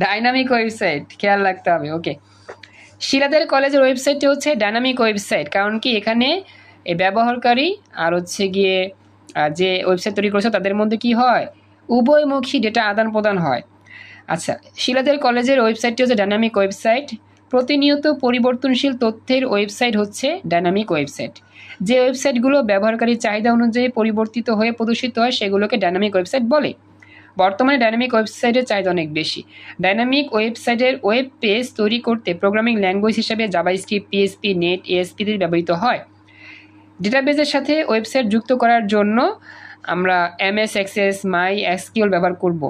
ডাইনামিক ওয়েবসাইট, খেয়াল রাখতে হবে। ওকে, শিলাদের কলেজের ওয়েবসাইটটি হচ্ছে ডাইনামিক ওয়েবসাইট, কারণ কি এখানে এই ব্যবহারকারী আর হচ্ছে গিয়ে যে ওয়েবসাইট তৈরি করেছে তাদের মধ্যে কি হয়, উভয়মুখী ডেটা আদান প্রদান হয়। আচ্ছা, শিলাদের কলেজের ওয়েবসাইটটি হচ্ছে ডাইনামিক ওয়েবসাইট, প্রতিনিয়ত পরিবর্তনশীল তথ্যের ওয়েবসাইট হচ্ছে ডাইনামিক ওয়েবসাইট। যে ওয়েবসাইটগুলো ব্যবহারকারীর চাহিদা অনুযায়ী পরিবর্তিত হয়ে প্রদর্শিত হয় সেগুলোকে ডাইনামিক ওয়েবসাইট বলে। বর্তমানে ডাইনামিক ওয়েবসাইটের চাহিদা অনেক বেশি। ডাইনামিক ওয়েবসাইটের ওয়েব পেজ তৈরি করতে প্রোগ্রামিং ল্যাঙ্গুয়েজ হিসেবে জাভাস্ক্রিপ্ট, পিএসপি, নেট, এএসপি ব্যবহৃত হয়। ডেটাবেজের সাথে ওয়েবসাইট যুক্ত করার জন্য আমরা এমএস এক্সেস, মাই এসকিউএল ব্যবহার করব।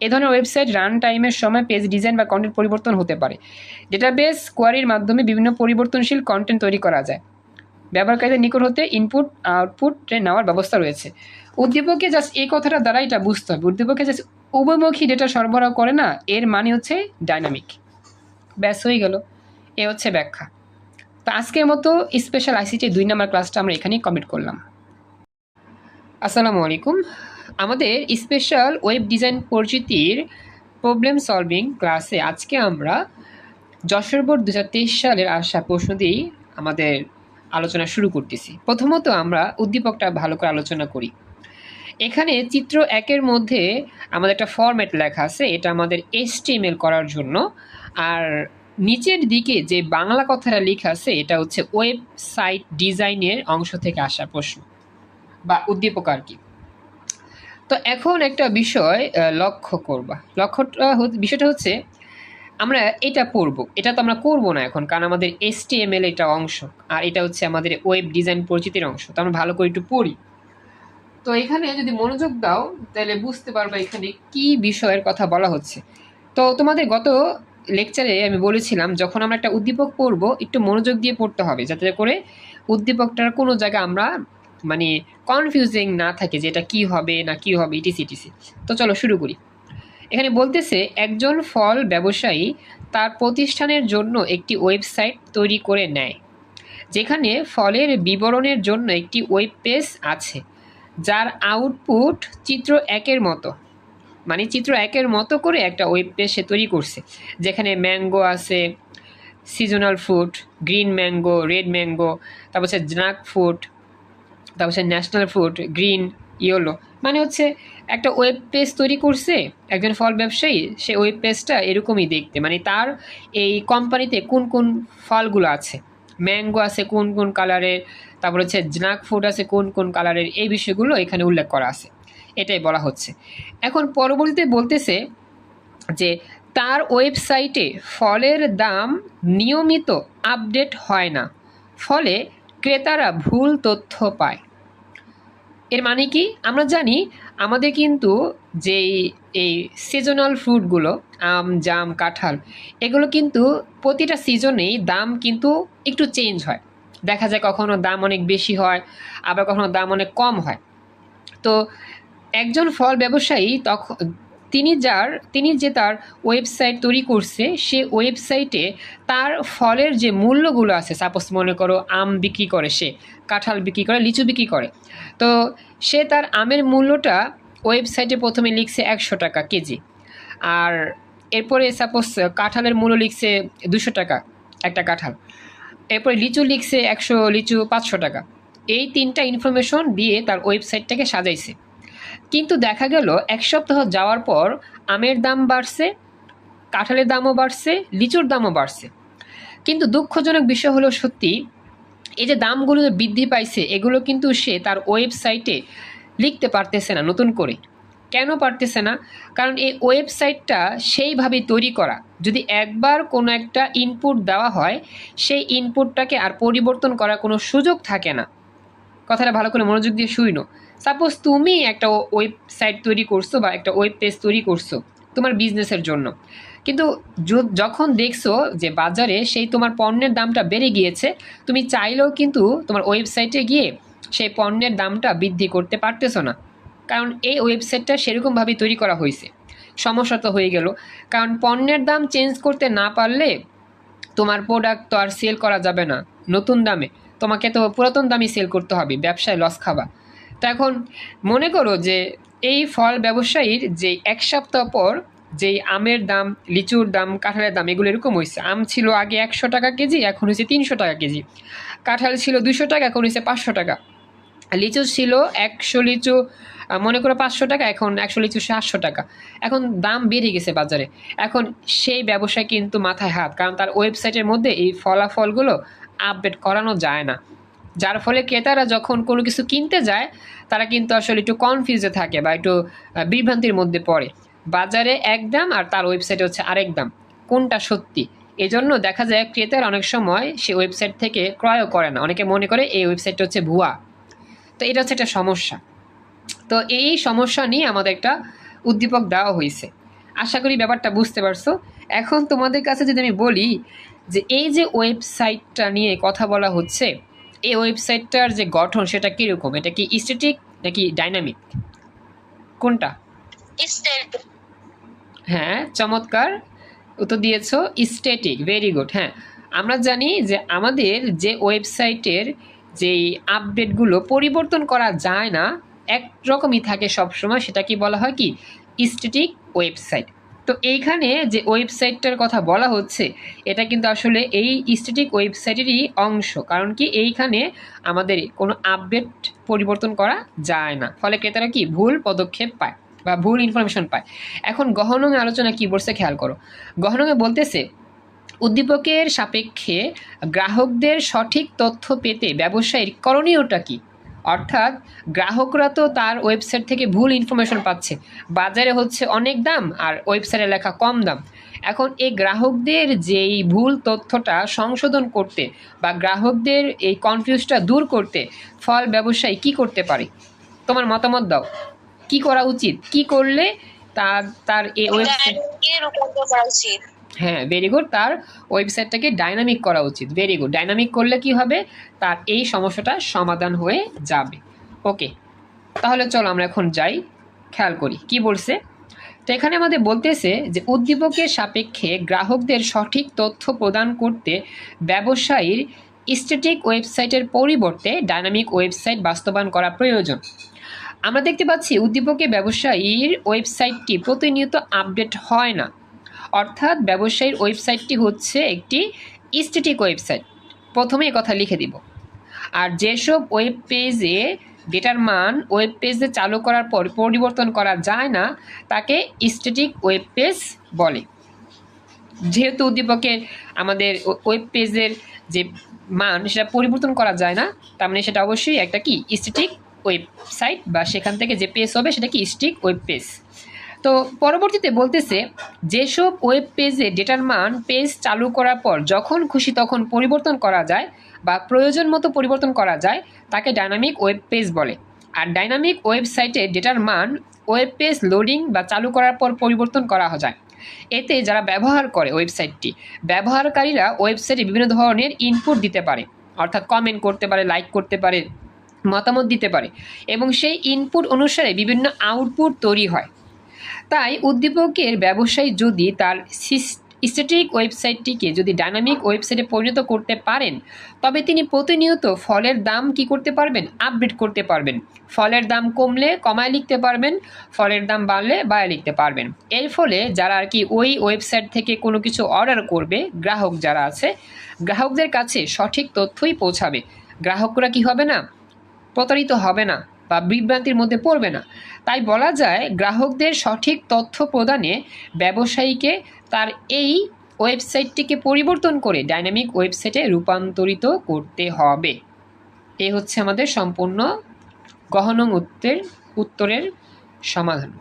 এ ধরনের ওয়েবসাইট রান টাইমের সময় পেজ ডিজাইন বা কন্টেন্ট পরিবর্তন হতে পারে। ডেটাবেস কোয়ারির মাধ্যমে বিভিন্ন পরিবর্তনশীল কন্টেন্ট তৈরি করা যায়। ব্যবহারকারীদের নিকট হতে ইনপুট আউটপুট নেওয়ার ব্যবস্থা রয়েছে। উদ্দীপকে জাস্ট এই কথাটা দ্বারা এটা বুঝতে হবে, উদ্দীপকে জাস্ট উভয়মুখী ডেটা সরবরাহ করে না, এর মানে হচ্ছে ডাইনামিক। ব্যাস হয়ে গেল, এ হচ্ছে ব্যাখ্যা। তো আজকের মতো স্পেশাল আইসিটি 2 নম্বর ক্লাসটা আমরা এখানেই কমপ্লিট করলাম। আসসালামু আলাইকুম। আমাদের স্পেশাল ওয়েব ডিজাইন পরিচিতির প্রবলেম সলভিং ক্লাসে আজকে আমরা যশোর বোর্ড 2023 সালের আসা প্রশ্ন দিয়েই আমাদের আলোচনা শুরু করতেছি। প্রথমত আমরা উদ্দীপকটা ভালো করে আলোচনা করি। এখানে চিত্র 1-এর মধ্যে আমাদের একটা ফরম্যাট লেখা আছে, এটা আমাদের HTML করার জন্য। আর নিচের দিকে যে বাংলা কথাটা লেখা আছে এটা হচ্ছে ওয়েবসাইট ডিজাইনের অংশ থেকে আসা প্রশ্ন বা উদ্দীপক আর কি। তো এখন একটা বিষয় লক্ষ্য করবা, বিষয়টা হচ্ছে আমরা এটা পড়ব, এটা তো আমরা করবো না এখন, কারণ আমাদের HTML এটা অংশ আর এটা হচ্ছে আমাদের ওয়েব ডিজাইন পরিচিতির অংশ। তো আমরা ভালো করে একটু পড়ি। তো এখানে যদি মনোযোগ দাও তাহলে বুঝতে পারবে এখানে কি বিষয়ের কথা বলা হচ্ছে। তো তোমাদের গত লেকচারে আমি বলেছিলাম যখন আমরা একটা উদ্দীপক পড়ব একটু মনোযোগ দিয়ে পড়তে হবে, যাতে করে উদ্দীপকটার কোনো জায়গায় আমরা মানে কনফিউজিং না থাকে যে এটা কি হবে না কি হবে ইটিসি ইটিসি। তো চলো শুরু করি। এখানে বলতেছে একজন ফল ব্যবসায়ী তার প্রতিষ্ঠানের জন্য একটি ওয়েবসাইট তৈরি করে নেয়, যেখানে ফলের বিবরণের জন্য একটি ওয়েব পেজ আছে, যার আউটপুট চিত্র 1-এর মতো, মানে চিত্র 1-এর মতো করে একটা ওয়েব পেজ সে তৈরি করছে, যেখানে ম্যাঙ্গো আছে, seasonal fruit, green mango, red mango, তারপর হচ্ছে জাক ফ্রুট, তারপর হচ্ছে ন্যাশনাল ফ্রুট, গ্রিন, ইয়েলো, মানে হচ্ছে একটা ওয়েব পেজ তৈরি করছে একজন ফল ব্যবসায়ী। সে ওয়েব পেজটা এরকমই দেখতে, মানে তার এই কোম্পানিতে কোন কোন ফলগুলো আছে, ম্যাঙ্গো আছে কোন কোন কালারের, তারপর হচ্ছে জাক ফ্রুট আছে কোন কোন কালারের, এই বিষয়গুলো এখানে উল্লেখ করা আছে, এটাই বলা হচ্ছে। এখন পরবর্তীতে বলতেছে যে তার ওয়েবসাইটে ফলের দাম নিয়মিত আপডেট হয় না, ফলে ক্রেতারা ভুল তথ্য পায়। এর মানে কি আমরা জানি আমাদের কিন্তু যেই এই সিজনাল ফ্রুটগুলো, আম, জাম, কাঁঠাল, এগুলো কিন্তু প্রতিটা সিজনেই দাম কিন্তু একটু চেঞ্জ হয়। দেখা যায় কখনো দাম অনেক বেশি হয়, আবার কখনো দাম অনেক কম হয়। তো একজন ফল ব্যবসায়ী তখন তিনি যে তার ওয়েবসাইট তৈরি করছে, সে ওয়েবসাইটে তার ফলের যে মূল্যগুলো আছে, সাপোজ মনে করো আম বিক্রি করে, সে কাঁঠাল বিক্রি করে, লিচু বিক্রি করে, তো সে তার আমের মূল্যটা ওয়েবসাইটে প্রথমে লিখছে 100 টাকা কেজি, আর এরপরে সাপোজ কাঁঠালের মূল্য লিখছে 200 টাকা একটা কাঁঠাল, এরপরে লিচু লিখছে 100 লিচু 500 টাকা। এই 3টা ইনফরমেশন দিয়ে তার ওয়েবসাইটটাকে সাজাইছে। কিন্তু দেখা গেল 1 সপ্তাহ যাওয়ার পর আমের দাম বাড়ছে, কাঁঠালের দামও বাড়ছে, লিচুর দামও বাড়ছে। কিন্তু দুঃখজনক বিষয় হলো সত্যি, এই যে দামগুলো বৃদ্ধি পাইছে এগুলো কিন্তু সে তার ওয়েবসাইটে লিখতে পারতেছে না নতুন করে। কেন পারতেছে না? কারণ এই ওয়েবসাইটটা সেইভাবেই তৈরি করা, যদি একবার কোনো একটা ইনপুট দেওয়া হয় সেই ইনপুটটাকে আর পরিবর্তন করার কোনো সুযোগ থাকে না। কথাটা ভালো করে মনোযোগ দিয়ে শুইনো। সাপোজ তুমি একটা ওয়েবসাইট তৈরি করছো বা একটা ওয়েব পেজ তৈরি করছো তোমার বিজনেসের জন্য, কিন্তু যখন দেখছো যে বাজারে সেই তোমার পণ্যের দামটা বেড়ে গিয়েছে, তুমি চাইলেও কিন্তু তোমার ওয়েবসাইটে গিয়ে সেই পণ্যের দামটা বৃদ্ধি করতে পারতেছো না, কারণ এই ওয়েবসাইটটা সেরকমভাবেই তৈরি করা হয়েছে। সমস্যা তো হয়ে গেল, কারণ পণ্যের দাম চেঞ্জ করতে না পারলে তোমার প্রোডাক্ট তো আর সেল করা যাবে না নতুন দামে, তোমাকে তো পুরাতন দামই সেল করতে হবে, ব্যবসায় লস খাবা। তো এখন মনে করো যে এই ফল ব্যবসায়ীর যে 1 সপ্তাহ পর যেই আমের দাম, লিচুর দাম, কাঁঠালের দাম এগুলো এরকম হয়েছে, আম ছিল আগে 100 টাকা কেজি, এখন হয়েছে 300 টাকা কেজি, কাঁঠাল ছিল 200 টাকা, এখন হয়েছে 500 টাকা, লিচু ছিল 100 লিচু মনে করো 500 টাকা, এখন 100 লিচু 700 টাকা, এখন দাম বেড়ে গেছে বাজারে। এখন সেই ব্যবসায় কিন্তু মাথায় হাত, কারণ তার ওয়েবসাইটের মধ্যে এই ফলাফলগুলো আপডেট করানো যায় না, যার ফলে ক্রেতারা যখন কোনো কিছু কিনতে যায় তারা কিন্তু আসলে একটু কনফিউজে থাকে বা একটু বিভ্রান্তির মধ্যে পড়ে, বাজারে এক দাম আর তার ওয়েবসাইটে হচ্ছে আরেক দাম, কোনটা সত্যি। এজন্য দেখা যায় ক্রেতারা অনেক সময় সে ওয়েবসাইট থেকে ক্রয়ও করে না, অনেকে মনে করে এই ওয়েবসাইটটা হচ্ছে ভুয়া। তো এটা হচ্ছে একটা সমস্যা। তো এই সমস্যা নিয়ে আমাদের একটা উদ্দীপক দেওয়া হয়েছে, আশা করি ব্যাপারটা বুঝতে পারছো। এখন তোমাদের কাছে যদি আমি বলি যে এই যে ওয়েবসাইটটা নিয়ে কথা বলা হচ্ছে, এই ওয়েবসাইটটার যে গঠন সেটা কীরকম, এটা কি স্ট্যাটিক নাকি ডাইনামিক, কোনটা? স্ট্যাটিক। হ্যাঁ, চমৎকার উত্তর দিয়েছো, স্ট্যাটিক, ভেরি গুড। হ্যাঁ, আমরা জানি যে আমাদের যে ওয়েবসাইটের যেই আপডেটগুলো পরিবর্তন করা যায় না, একরকমই থাকে সবসময়, সেটা কি বলা হয় কি স্ট্যাটিক ওয়েবসাইট। তো এইখানে যে ওয়েবসাইটটার কথা বলা হচ্ছে এটা কিন্তু আসলে এই স্ট্যাটিক ওয়েবসাইটেরই অংশ, কারণ কি এইখানে আমাদের কোনো আপডেট পরিবর্তন করা যায় না, ফলে ক্রেতারা কি ভুল পদক্ষেপ পায় বা ভুল ইনফরমেশন পায়। এখন গহনঙে আলোচনা কি বলছে খেয়াল করো, গহনঙে বলতেছে উদ্দীপকের সাপেক্ষে গ্রাহকদের সঠিক তথ্য পেতে ব্যবসায়ীর করণীয়টা কি? অর্থাৎ গ্রাহকরা তো তার ওয়েবসাইট থেকে ভুল ইনফরমেশন পাচ্ছে, বাজারে হচ্ছে অনেক দাম আর ওয়েবসাইটে লেখা কম দাম। এখন এই গ্রাহকদের যেই ভুল তথ্যটা সংশোধন করতে বা গ্রাহকদের এই কনফিউজটা দূর করতে ফল ব্যবসায়ী কি করতে পারে? তোমার মতামত দাও, কি করা উচিত, কি করলে তার তার এই ওয়েবসাইট রূপান্তর করা উচিত? হ্যাঁ, ভেরি গুড, তার ওয়েবসাইটটাকে ডাইনামিক করা উচিত। ভেরি গুড, ডাইনামিক করলে কি হবে, তার এই সমস্যাটা সমাধান হয়ে যাবে। ওকে, তাহলে চলো আমরা এখন যাই, খেয়াল করি কি বলছে। তো এখানে আমাদের বলতেছে যে উদ্দীপকের সাপেক্ষে গ্রাহকদের সঠিক তথ্য প্রদান করতে ব্যবসায়ীর স্ট্যাটিক ওয়েবসাইটের পরিবর্তে ডাইনামিক ওয়েবসাইট বাস্তবায়ন করা প্রয়োজন। আমরা দেখতে পাচ্ছি উদ্দীপকে ব্যবসায়ীর ওয়েবসাইটটি প্রতিনিয়ত আপডেট হয় না, অর্থাৎ ব্যবসায়ীর ওয়েবসাইটটি হচ্ছে একটি স্ট্যাটিক ওয়েবসাইট, প্রথমে কথা লিখে দিব। আর যেসব ওয়েব পেজে ডেটার মান ওয়েব পেজে চালু করার পর পরিবর্তন করা যায় না তাকে স্ট্যাটিক ওয়েব পেজ বলে। যেহেতু উদ্দীপকের আমাদের ওয়েব পেজের যে মান সেটা পরিবর্তন করা যায় না, তার মানে সেটা অবশ্যই একটা কি স্ট্যাটিক ওয়েবসাইট, বা সেখান থেকে যে পেজ হবে সেটা কি স্ট্যাটিক ওয়েব পেজ। তো পরবর্তীতে বলতেছে যেসব ওয়েব পেজে ডেটার মান পেজ চালু করার পর যখন খুশি তখন পরিবর্তন করা যায় বা প্রয়োজন মতো পরিবর্তন করা যায় তাকে ডাইনামিক ওয়েব পেজ বলে। আর ডাইনামিক ওয়েবসাইটে ডেটার মান ওয়েব পেজ লোডিং বা চালু করার পর পরিবর্তন করা যায়। এতে যারা ব্যবহার করে ওয়েবসাইটটি, ব্যবহারকারীরা ওয়েবসাইটে বিভিন্ন ধরনের ইনপুট দিতে পারে, অর্থাৎ কমেন্ট করতে পারে, লাইক করতে পারে, মতামত দিতে পারে, এবং সেই ইনপুট অনুসারে বিভিন্ন আউটপুট তৈরি হয়। তাই উদ্দীপকের ব্যবসায়ী যদি তার স্ট্যাটিক ওয়েবসাইটটিকে যদি ডাইনামিক ওয়েবসাইটে পরিণত করতে পারেন তবে তিনি প্রতিনিয়ত ফলের দাম কি করতে পারবেন, আপডেট করতে পারবেন। ফলের দাম কমলে কমায় লিখতে পারবেন, ফলের দাম বাড়লে বাড়ায় লিখতে পারবেন। এর ফলে যারা আর কি ওই ওয়েবসাইট থেকে কোনো কিছু অর্ডার করবে, গ্রাহক যারা আছে, গ্রাহকদের কাছে সঠিক তথ্যই পৌঁছাবে। গ্রাহকরা কি হবে না, প্রতারিত হবে না বা বিভ্রান্তির মধ্যে পড়বে না। তাই বলা যায় গ্রাহকদের সঠিক তথ্য প্রদানে ব্যবসায়ীকে তার এই ওয়েবসাইটটিকে পরিবর্তন করে ডাইনামিক ওয়েবসাইটে রূপান্তরিত করতে হবে। এই হচ্ছে আমাদের সম্পূর্ণ গহনং উত্তরের সমাধান।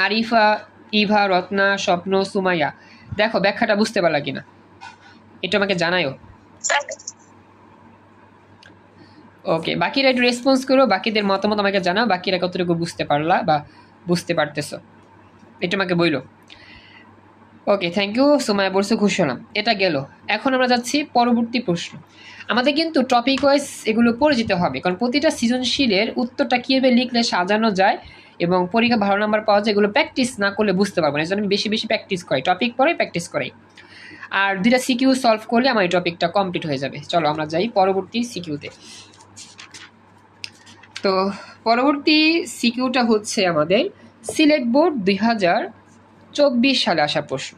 আরিফা, ইভা, রত্না, স্বপ্ন, সুমাইয়া, দেখো ব্যাখ্যাটা বুঝতে পারলা কিনা এটা আমাকে জানায়ও। ওকে, বাকিরা একটু রেসপন্স করো, বাকিদের মতামত আমাকে জানাও, বাকিরা কতটুকু বুঝতে পারলা বা বুঝতে পারতেছ এটা আমাকে বইলো। ওকে, থ্যাংক ইউ। সুমাইয়া বলছে খুশি হলাম, এটা গেল। এখন আমরা যাচ্ছি পরবর্তী প্রশ্ন। আমাদের কিন্তু টপিক ওয়াইজ এগুলো পড়ে যেতে হবে, কারণ প্রতিটা সৃজনশীলের উত্তরটা কীভাবে লিখলে সাজানো যায় এবং পরীক্ষা ভালো নাম্বার পাওয়া যায়, এগুলো প্র্যাকটিস না করলে বুঝতে পারবো না। এই জন্য আমি বেশি বেশি প্র্যাকটিস করাই, টপিক পরে প্র্যাকটিস করাই। আর দুইটা সিকিউ সলভ করলে আমার এই টপিকটা কমপ্লিট হয়ে যাবে। চলো আমরা যাই পরবর্তী সিকিউতে। তো পরবর্তী সিকিউটা হচ্ছে আমাদের সিলেট বোর্ড 2024 সালে আসা প্রশ্ন।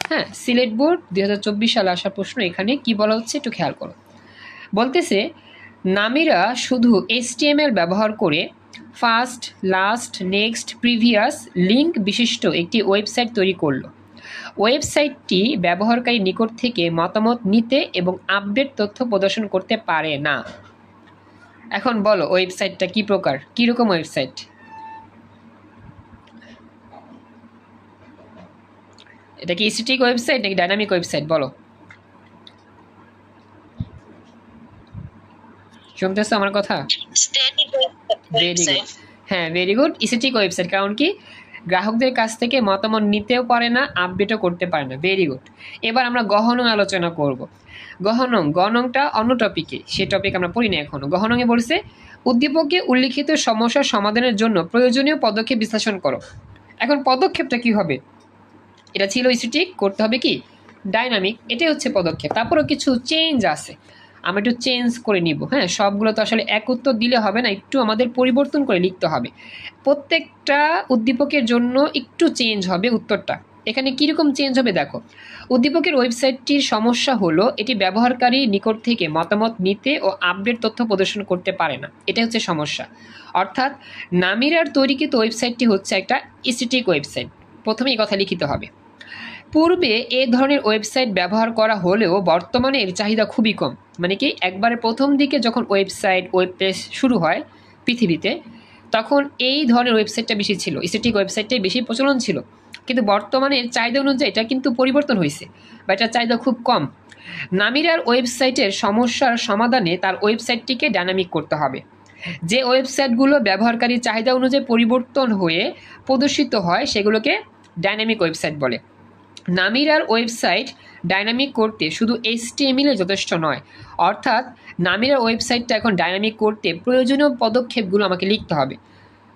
হ্যাঁ, সিলেট বোর্ড 2024 সালে আসা প্রশ্ন। এখানে কি বলা হচ্ছে একটু খেয়াল করো। বলতেছে নামীরা শুধু HTML ব্যবহার করে first, last, next, previous link বিশিষ্ট একটি ওয়েবসাইট তৈরি করলো। ওয়েবসাইটটি ব্যবহারকারীর নিকট থেকে মতামত নিতে এবং আপডেট তথ্য প্রদর্শন করতে পারে না। এখন বলো ওয়েবসাইটটা কি প্রকার, কীরকম ওয়েবসাইট? এটা কি স্ট্যাটিক ওয়েবসাইট নাকি ডাইনামিক ওয়েবসাইট? বলো, শুনতেছো আমার কথা? ভেরি গুড, হ্যাঁ ভেরি গুড, স্ট্যাটিক ওয়েবসাইট। কারণ কি, গ্রাহকদের কাছ থেকে মতামত নিতেও পারে না, আপডেটও করতে পারে না। Very good. এবার আমরা গহনং আলোচনা করব। গহনংটা অন্য টপিকে, সে টপিক আমরা পড়ি না এখনো। গহনংয়ে বলছে উদ্দীপকে উল্লিখিত সমস্যার সমাধানের জন্য প্রয়োজনীয় পদক্ষেপ বিশ্লেষণ করো। এখন পদক্ষেপটা কি হবে? এটা ছিল স্ট্যাটিক, করতে হবে কি ডাইনামিক, এটাই হচ্ছে পদক্ষেপ। তারপরেও কিছু চেঞ্জ আছে, আমরা একটু চেঞ্জ করে নিব। হ্যাঁ, সবগুলো তো আসলে এক উত্তর দিলে হবে না, একটু আমাদের পরিবর্তন করে লিখতে হবে। প্রত্যেকটা উদ্দীপকের জন্য একটু চেঞ্জ হবে উত্তরটা। এখানে কীরকম চেঞ্জ হবে দেখো। উদ্দীপকের ওয়েবসাইটটির সমস্যা হলো এটি ব্যবহারকারীর নিকট থেকে মতামত নিতে ও আপডেট তথ্য প্রদর্শন করতে পারে না, এটা হচ্ছে সমস্যা। অর্থাৎ নামিরার তৈরিকৃত ওয়েবসাইটটি হচ্ছে একটা স্ট্যাটিক ওয়েবসাইট, প্রথমে এই কথা লিখিত হবে। পূর্বে এ ধরনের ওয়েবসাইট ব্যবহার করা হলেও বর্তমানে এর চাহিদা খুবই কম। মানে কি, একবারে প্রথম দিকে যখন ওয়েব পেজ শুরু হয় পৃথিবীতে, তখন এই ধরনের ওয়েবসাইটটা বেশি ছিল, স্ট্যাটিক ওয়েবসাইটটাই বেশি প্রচলন ছিল। কিন্তু বর্তমানে এর চাহিদা অনুযায়ী এটা কিন্তু পরিবর্তন হয়েছে, বা এটার চাহিদা খুব কম। নামিরার ওয়েবসাইটের সমস্যার সমাধানে তার ওয়েবসাইটটিকে ডাইনামিক করতে হবে। যে ওয়েবসাইটগুলো ব্যবহারকারীর চাহিদা অনুযায়ী পরিবর্তন হয়ে প্রদর্শিত হয় সেগুলোকে ডাইনামিক ওয়েবসাইট বলে। নামিরার ওয়েবসাইট ডাইনামিক করতে শুধু HTML যথেষ্ট নয়, অর্থাৎ নামিরার ওয়েবসাইটটা এখন ডাইনামিক করতে প্রয়োজনীয় পদক্ষেপগুলো আমাকে লিখতে হবে।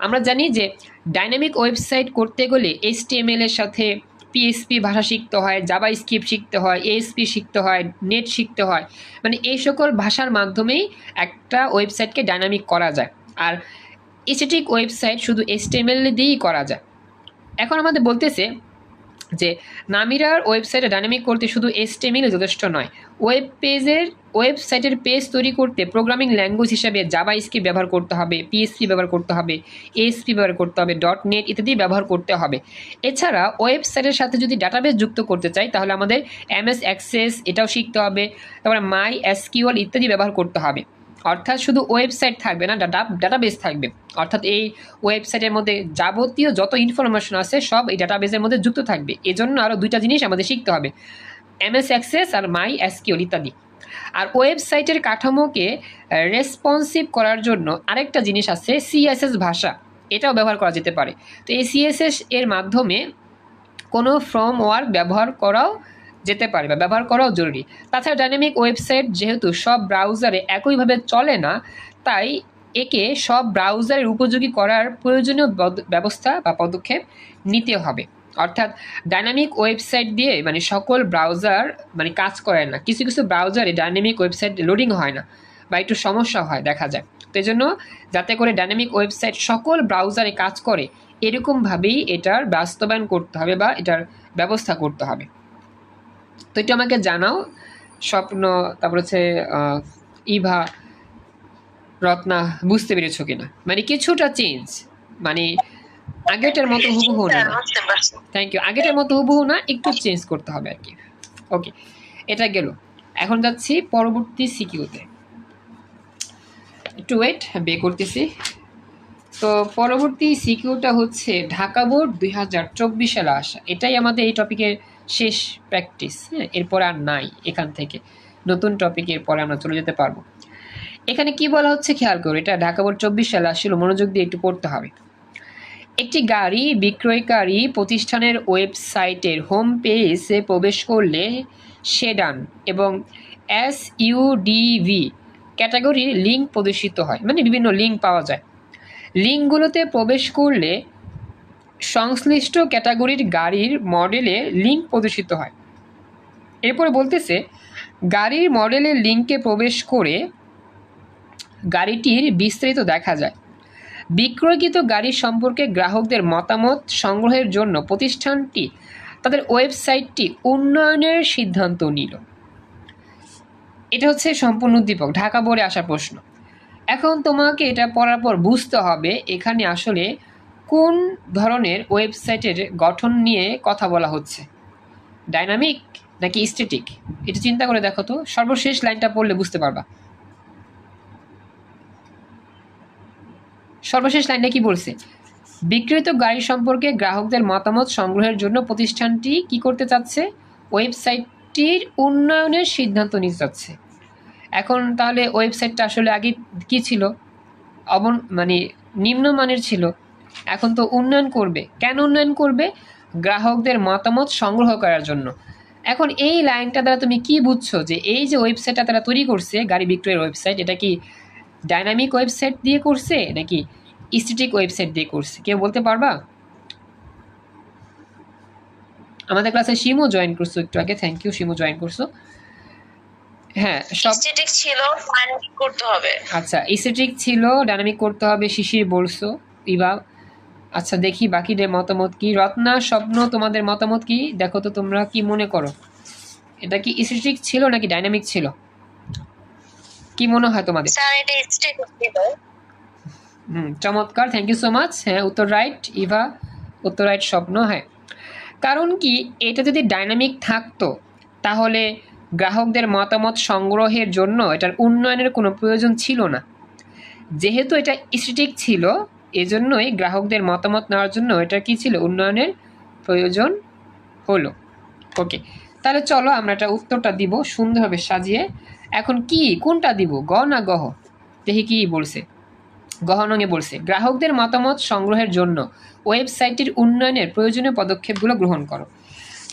আমরা জানি যে ডাইনামিক ওয়েবসাইট করতে গেলে HTML এর সাথে PHP ভাষা শিখতে হয়, জাভা স্ক্রিপ্ট শিখতে হয়, ASP শিখতে হয়, নেট শিখতে হয়। মানে এই সকল ভাষার মাধ্যমেই একটা ওয়েবসাইটকে ডাইনামিক করা যায়। আর স্ট্যাটিক ওয়েবসাইট শুধু HTML দিয়েই করা যায়। এখন আমাদের বলতেছে যে নামিরার ওয়েবসাইটে ডাইনামিক করতে শুধু HTML যথেষ্ট নয়, ওয়েবসাইটের পেজ তৈরি করতে প্রোগ্রামিং ল্যাঙ্গুয়েজ হিসাবে জাভা স্ক্রিপ্ট ব্যবহার করতে হবে, PHP ব্যবহার করতে হবে, ASP ব্যবহার করতে হবে, .NET ইত্যাদি ব্যবহার করতে হবে। এছাড়া ওয়েবসাইটের সাথে যদি ডাটাবেস যুক্ত করতে চাই তাহলে আমাদের MS অ্যাক্সেস এটাও শিখতে হবে, তারপরে MySQL ইত্যাদি ব্যবহার করতে হবে। অর্থাৎ শুধু ওয়েবসাইট থাকবে না, ডাটাবেস থাকবে। অর্থাৎ এই ওয়েবসাইটের মধ্যে যাবতীয় যত ইনফরমেশন আছে সব এই ডাটাবেসের মধ্যে যুক্ত থাকবে। এজন্য আরও দুইটা জিনিস আমাদের শিখতে হবে, MS অ্যাক্সেস আর MySQL ইত্যাদি। আর ওয়েবসাইটের কাঠামোকে রেসপন্সিভ করার জন্য আরেকটা জিনিস আছে, CSS ভাষা, এটাও ব্যবহার করা যেতে পারে। তো এই CSS এর মাধ্যমে কোনো ফ্রেমওয়ার্ক ব্যবহার করাও যেতে পারে বা ব্যবহার করাও জরুরি। তাছাড়া ডাইনামিক ওয়েবসাইট যেহেতু সব ব্রাউজারে একইভাবে চলে না, তাই একে সব ব্রাউজারের উপযোগী করার প্রয়োজনীয় ব্যবস্থা বা পদক্ষেপ নিতে হবে। অর্থাৎ ডাইনামিক ওয়েবসাইট দিয়ে মানে সকল ব্রাউজার মানে কাজ করে না, কিছু কিছু ব্রাউজারে ডাইনামিক ওয়েবসাইট লোডিং হয় না বা একটু সমস্যা হয় দেখা যায়। তো এই জন্য যাতে করে ডাইনামিক ওয়েবসাইট সকল ব্রাউজারে কাজ করে এরকমভাবেই এটার বাস্তবায়ন করতে হবে বা এটার ব্যবস্থা করতে হবে। তো এটা আমাকে জানাও স্বপ্ন, তারপর হচ্ছে ইভা, রত্না, বুঝতে পেরেছো কিনা? মানে কিছুটা চেঞ্জ, মানে আগেটার মতো হুবহু না। Thank you. আগেটার মতো হুবহু না, একটু চেঞ্জ করতে হবে আর কি। ওকে, এটা গেল। এখন যাচ্ছি পরবর্তী সিকিউতে। একটু ওয়েট, বের করতেছি। তো পরবর্তী সিকিউটা হচ্ছে ঢাকা বোর্ড 2024 সালে আসা। এটাই আমাদের এই টপিকের শেষ প্র্যাকটিস। হ্যাঁ, এরপর আর নাই, এখান থেকে নতুন টপিকের পরে আমরা চলে যেতে পারবো। এখানে কি বলা হচ্ছে খেয়াল করো, এটা ঢাকা বোর্ড 24 সালে আসছিল, মনোযোগ দিয়ে একটু পড়তে হবে। একটি গাড়ি বিক্রয়কারী প্রতিষ্ঠানের ওয়েবসাইটের হোম পেজে প্রবেশ করলে সেডান এবং SUDV ক্যাটাগরির লিঙ্ক প্রদর্শিত হয়, মানে বিভিন্ন লিঙ্ক পাওয়া যায়। লিঙ্কগুলোতে প্রবেশ করলে সংশ্লিষ্ট ক্যাটাগরির গাড়ির মডেলের লিঙ্ক প্রদর্শিত হয়। এরপরে বলতেছে গাড়ির মডেলের লিঙ্কে প্রবেশ করে গাড়িটির বিস্তারিত দেখা যায়। বিক্রয়কৃত গাড়ি সম্পর্কে গ্রাহকদের মতামত সংগ্রহের জন্য প্রতিষ্ঠানটি তাদের ওয়েবসাইটটি উন্নয়নের সিদ্ধান্ত নিল। এটা হচ্ছে সম্পূর্ণ উদ্দীপক, ঢাকা বোর্ডে আসা প্রশ্ন। এখন তোমাকে এটা পড়ার পর বুঝতে হবে এখানে আসলে কোন ধরনের ওয়েবসাইটের গঠন নিয়ে কথা বলা হচ্ছে, ডাইনামিক নাকি স্ট্যাটিক। এটা চিন্তা করে দেখো তো, সর্বশেষ লাইনটা পড়লে বুঝতে পারবা। সর্বশেষ লাইনটা কি বলছে? বিক্রিত গাড়ি সম্পর্কে গ্রাহকদের মতামত সংগ্রহের জন্য প্রতিষ্ঠানটি কি করতে চাচ্ছে? ওয়েবসাইটটির উন্নয়নের সিদ্ধান্ত নিতে চাচ্ছে। এখন তাহলে ওয়েবসাইটটা আসলে আগে কি ছিল? মানে নিম্নমানের ছিল। এখন তো উন্নয়ন করবে। কেন উন্নয়ন করবে? গ্রাহকদের মতামত সংগ্রহ করার জন্য। এখন এই লাইনটা দ্বারা তুমি কি বুঝছো যে এই যে ওয়েবসাইটটা তারা তৈরি করছে, গাড়ি বিক্রয়ের ওয়েবসাইট, এটা কি ডাইনামিক ওয়েবসাইট দিয়ে করছে নাকি স্ট্যাটিক ওয়েবসাইট দিয়ে করছে? কেউ বলতে পারবা? আমাদের ক্লাসে শিমু জয়েন করছো একটু আগে, থ্যাংক ইউ শিমু, জয়েন করছো। হ্যাঁ, সব স্ট্যাটিক ছিল, ডাইনামিক করতে হবে। আচ্ছা, স্ট্যাটিক ছিল, ডাইনামিক করতে হবে, শিশির বলছো, ইভা। আচ্ছা, দেখি বাকিদের মতামত কি। রত্না, স্বপ্ন, তোমাদের মতামত কি? দেখো তো তোমরা কি মনে করো, এটা কি স্ট্যাটিক ছিল নাকি ডাইনামিক ছিল? কি মনে হয় তোমাদের? স্যার এটা স্ট্যাটিক ছিল। চমৎকার, থ্যাংক ইউ সো মাচ। হ্যাঁ, উত্তর রাইট ইভা, উত্তর রাইট স্বপ্ন। হ্যাঁ, কারণ কি, এটা যদি ডাইনামিক থাকতো তাহলে গ্রাহকদের মতামত সংগ্রহের জন্য এটার উন্নয়নের কোনো প্রয়োজন ছিল না। যেহেতু এটা স্ট্যাটিক ছিল, এজন্যই গ্রাহকদের মতামত নেওয়ার জন্য এটা কি ছিল, উন্নয়নের প্রয়োজন হলো। ওকে, তাহলে চলো আমরা এটা উত্তরটা দিব সুন্দরভাবে সাজিয়ে। এখন কি কোনটা দিব, গ না গহ? দেখি কি বলছে। গহনঙে বলছে গ্রাহকদের মতামত সংগ্রহের জন্য ওয়েবসাইটটির উন্নয়নের প্রয়োজনীয় পদক্ষেপগুলো গ্রহণ করো।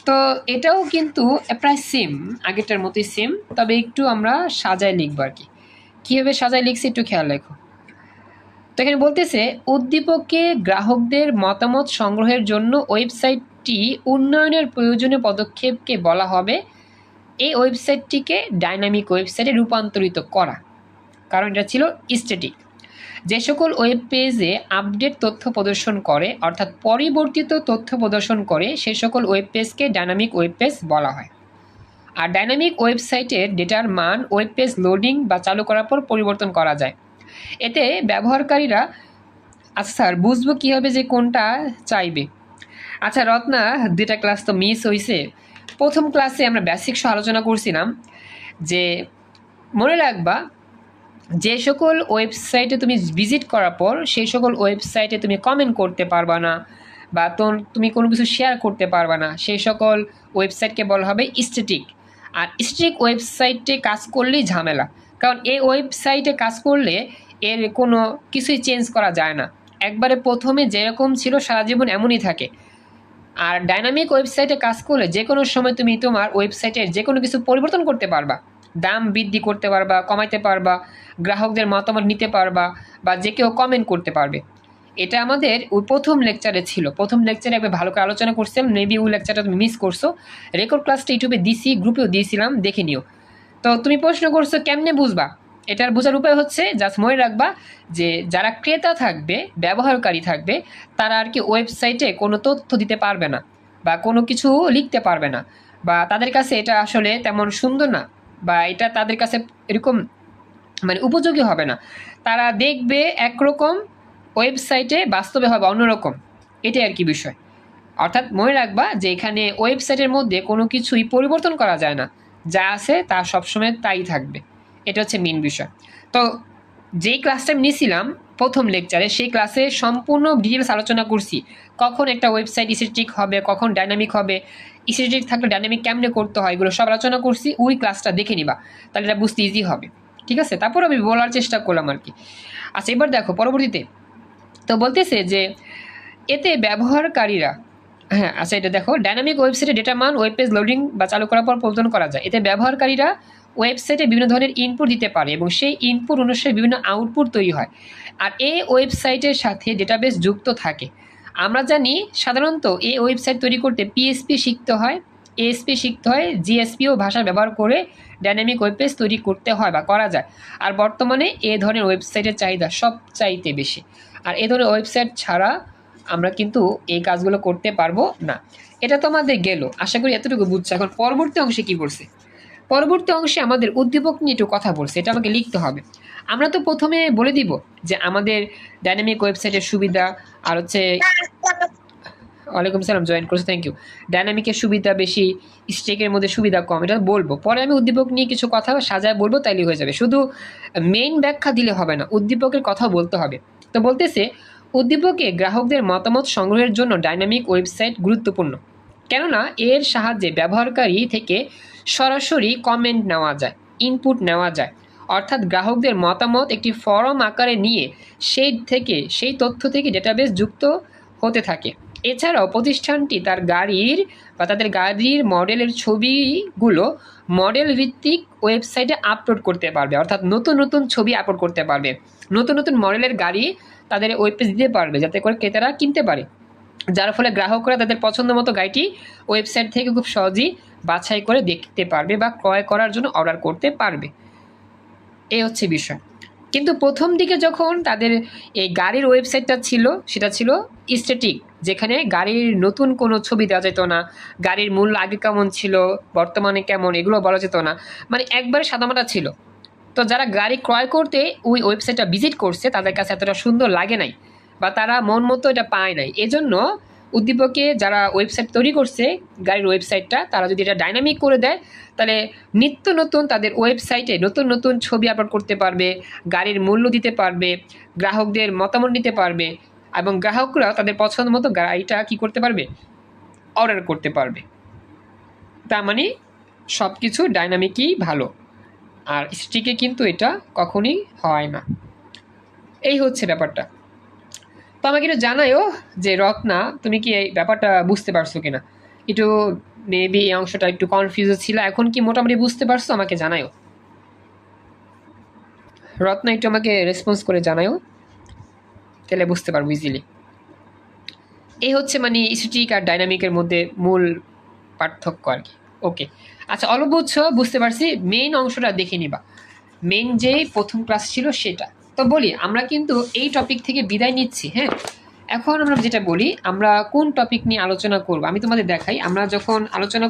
তো এটাও কিন্তু প্রায় সেম, আগেরটার মতোই সেম, তবে একটু আমরা সাজায় লিখবো আর কি। কীভাবে সাজায় লিখছি একটু খেয়াল রেখো। তো এখানে বলতেছে উদ্দীপকে গ্রাহকদের মতামত সংগ্রহের জন্য ওয়েবসাইটটি উন্নয়নের প্রয়োজনীয় পদক্ষেপকে বলা হবে এই ওয়েবসাইটটিকে ডাইনামিক ওয়েবসাইটে রূপান্তরিত করা, কারণ এটা ছিল স্ট্যাটিক। যে সকল ওয়েব পেজে আপডেট তথ্য প্রদর্শন করে, অর্থাৎ পরিবর্তিত তথ্য প্রদর্শন করে, সেই সকল ওয়েব পেজকে ডাইনামিক ওয়েব পেজ বলা হয়। আর ডাইনামিক ওয়েবসাইটের ডেটার মান ওয়েব পেজ লোডিং বা চালু করার পর পরিবর্তন করা যায়। এতে ব্যবহারকারীরা, আচ্ছা স্যার বুঝবো কীভাবে যে কোনটা চাইবে? আচ্ছা রত্না, দুটা ক্লাস তো মিস হয়েছে। প্রথম ক্লাসে আমরা বেসিক আলোচনা করছিলাম যে মনে রাখবা যে সকল ওয়েবসাইটে তুমি ভিজিট করার পর সেই সকল ওয়েবসাইটে তুমি কমেন্ট করতে পারবা না বা তুমি কোনো কিছু শেয়ার করতে পারবা না, সেই সকল ওয়েবসাইটকে বলা হবে স্ট্যাটিক। আর স্ট্যাটিক ওয়েবসাইটে কাজ করলেই ঝামেলা, কারণ এই ওয়েবসাইটে কাজ করলে এর কোনো কিছুই চেঞ্জ করা যায় না, একবারে প্রথমে যেরকম ছিল সারা জীবন এমনই থাকে। আর ডাইনামিক ওয়েবসাইটে কাজ করলে যে কোনো সময় তুমি তোমার ওয়েবসাইটের যে কোনো কিছু পরিবর্তন করতে পারবা, দাম বৃদ্ধি করতে পারবা, কমাইতে পারবা, গ্রাহকদের মতামত নিতে পারবা, বা যে কেউ কমেন্ট করতে পারবে। এটা আমাদের ওই প্রথম লেকচারে ছিল। প্রথম লেকচারে একবার ভালো করে আলোচনা করছিলাম, মেবি ওই লেকচারটা তুমি মিস করছো। রেকর্ড ক্লাসটা ইউটিউবে দিছি, গ্রুপেও দিয়েছিলাম, দেখে নিও। তো তুমি প্রশ্ন করছো কেমনে বুঝবা, এটার বোঝার উপায় হচ্ছে জাস্ট মনে রাখবা যে যারা ক্রেতা থাকবে, ব্যবহারকারী থাকবে, তারা আর কি ওয়েবসাইটে কোনো তথ্য দিতে পারবে না বা কোনো কিছু লিখতে পারবে না, বা তাদের কাছে এটা আসলে তেমন সুন্দর না, বা এটা তাদের কাছে এরকম মানে উপযোগী হবে না। তারা দেখবে একরকম, ওয়েবসাইটে বাস্তবে হবে অন্যরকম। এটাই আর কি বিষয়। অর্থাৎ মনে রাখবা যে এখানে ওয়েবসাইটের মধ্যে কোনো কিছুই পরিবর্তন করা যায় না, যা আছে তা সবসময় তাই থাকবে। এটা হচ্ছে মেন বিষয়। তো যেই ক্লাসটা আমি নিয়েছিলাম প্রথম লেকচারে, সেই ক্লাসে সম্পূর্ণ ডিটেলস আলোচনা করছি, কখন একটা ওয়েবসাইট স্ট্যাটিক হবে, কখন ডাইনামিক হবে, স্ট্যাটিক থাকলে ডাইনামিক কেমনে করতে হয়, এগুলো সব আলোচনা করছি। ওই ক্লাসটা দেখে নিবা, তাহলে এটা বুঝতে ইজি হবে। ঠিক আছে, তারপর আমি বলার চেষ্টা করলাম আর কি। আচ্ছা এবার দেখো পরবর্তীতে তো বলতেছে যে এতে ব্যবহারকারীরা, হ্যাঁ আচ্ছা এটা দেখো, ডাইনামিক ওয়েবসাইটে ডেটা মান ওয়েব পেজ লোডিং বা চালু করার পর পরিবর্তন করা যায়। এতে ব্যবহারকারীরা ওয়েবসাইটে বিভিন্ন ধরনের ইনপুট দিতে পারে এবং সেই ইনপুট অনুসারে বিভিন্ন আউটপুট তৈরি হয়। আর এই ওয়েবসাইটের সাথে ডেটাবেস যুক্ত থাকে। আমরা জানি সাধারণত এই ওয়েবসাইট তৈরি করতে পিএসপি শিখতে হয়, এএসপি শিখতে হয়, জিএসপিও ভাষা ব্যবহার করে ডাইনামিক ওয়েব পেজ তৈরি করতে হয় বা করা যায়। আর বর্তমানে এই ধরনের ওয়েবসাইটের চাহিদা সবচাইতে বেশি। আর এই ধরনের ওয়েবসাইট ছাড়া আমরা কিন্তু এই কাজগুলো করতে পারবো না। এটা তো আমাদের গেল, আশা করি এতটুকু বুঝছো। এখন পরবর্তী অংশে কি বলছে? পরবর্তী অংশে আমাদের উদ্দীপক নিয়ে একটু কথা বলছে, এটা আমাকে লিখতে হবে। আমরা তো প্রথমে বলে দিব যে আমাদের ডাইনামিক ওয়েবসাইটের সুবিধা, আর হচ্ছে ওয়ালাইকুম সালাম, জয়েন করছে, থ্যাংক ইউ। ডাইনামিকের সুবিধা বেশি, স্টেকের মধ্যে সুবিধা কম, এটা বলবো। পরে আমি উদ্দীপক নিয়ে কিছু কথা সাজায় বলবো, তাইলে হয়ে যাবে। শুধু মেইন ব্যাখ্যা দিলে হবে না, উদ্দীপকের কথাও বলতে হবে। তো বলতেছে উদ্দীপকে গ্রাহকদের মতামত সংগ্রহের জন্য ডাইনামিক ওয়েবসাইট গুরুত্বপূর্ণ, কেননা এর সাহায্যে ব্যবহারকারী থেকে সরাসরি কমেন্ট নেওয়া যায়, ইনপুট নেওয়া যায়। অর্থাৎ গ্রাহকদের মতামত একটি ফরম আকারে নিয়ে সেই তথ্য থেকে ডেটাবেস যুক্ত হতে থাকে। এছাড়াও প্রতিষ্ঠানটি তার গাড়ির বা তাদের গাড়ির মডেলের ছবিগুলো মডেল ভিত্তিক ওয়েবসাইটে আপলোড করতে পারবে, অর্থাৎ নতুন নতুন ছবি আপলোড করতে পারবে, নতুন নতুন মডেলের গাড়ি তাদের ওয়েব পেজ দিতে পারবে, যাতে করে ক্রেতারা কিনতে পারে, যার ফলে গ্রাহকরা তাদের পছন্দ মতো গাড়িটি ওয়েবসাইট থেকে খুব সহজেই বাছাই করে দেখতে পারবে বা ক্রয় করার জন্য অর্ডার করতে পারবে। এই হচ্ছে বিষয়। কিন্তু প্রথম দিকে যখন তাদের এই গাড়ির ওয়েবসাইটটা ছিল, সেটা ছিল স্ট্যাটিক, যেখানে গাড়ির নতুন কোনো ছবি দেওয়া যেত না, গাড়ির মূল্য আগে কেমন ছিল বর্তমানে কেমন এগুলো বলা যেত না, মানে একবারে সাদামাটা ছিল। তো যারা গাড়ি ক্রয় করতে ওই ওয়েবসাইটটা ভিজিট করছে তাদের কাছে এতটা সুন্দর লাগে নাই, বা তারা মন মতো এটা পায় নাই। এজন্য উদ্দীপকে যারা ওয়েবসাইট তৈরি করছে গাড়ির ওয়েবসাইটটা, তারা যদি এটা ডাইনামিক করে দেয় তাহলে নিত্য নতুন তাদের ওয়েবসাইটে নতুন নতুন ছবি আপলোড করতে পারবে, গাড়ির মূল্য দিতে পারবে, গ্রাহকদের মতামত নিতে পারবে, এবং গ্রাহকরা তাদের পছন্দ মতো গাড়িটা কী করতে পারবে, অর্ডার করতে পারবে। তার মানে সব কিছু ডাইনামিকই ভালো, আর স্ট্রিকে কিন্তু এটা কখনই হয় না। এই হচ্ছে ব্যাপারটা। তো আমাকে একটু জানাইও যে রত্না, তুমি কি এই ব্যাপারটা বুঝতে পারছো কিনা। একটু মেবি এই অংশটা একটু কনফিউজ ছিল, এখন কি মোটামুটি বুঝতে পারছো আমাকে জানাইও। রত্না একটু আমাকে রেসপন্স করে জানাইও, তাহলে বুঝতে পারবো ইজিলি। এই হচ্ছে মানে স্ট্যাটিক আর ডাইনামিকের মধ্যে মূল পার্থক্য আর কি। ওকে, আচ্ছা অল্প বুঝতে পারছি, মেইন অংশটা দেখে নিবা, মেইন যে প্রথম ক্লাস ছিল সেটা। তো বলি আমরা কিন্তু এই টপিক থেকে বিদায় নিচ্ছি। হ্যাঁ, এখন আমরা যেটা বলি, আমরা কোন টপিক নিয়ে আলোচনা করব আমি তোমাদের দেখাই। আমরা যখন আলোচনা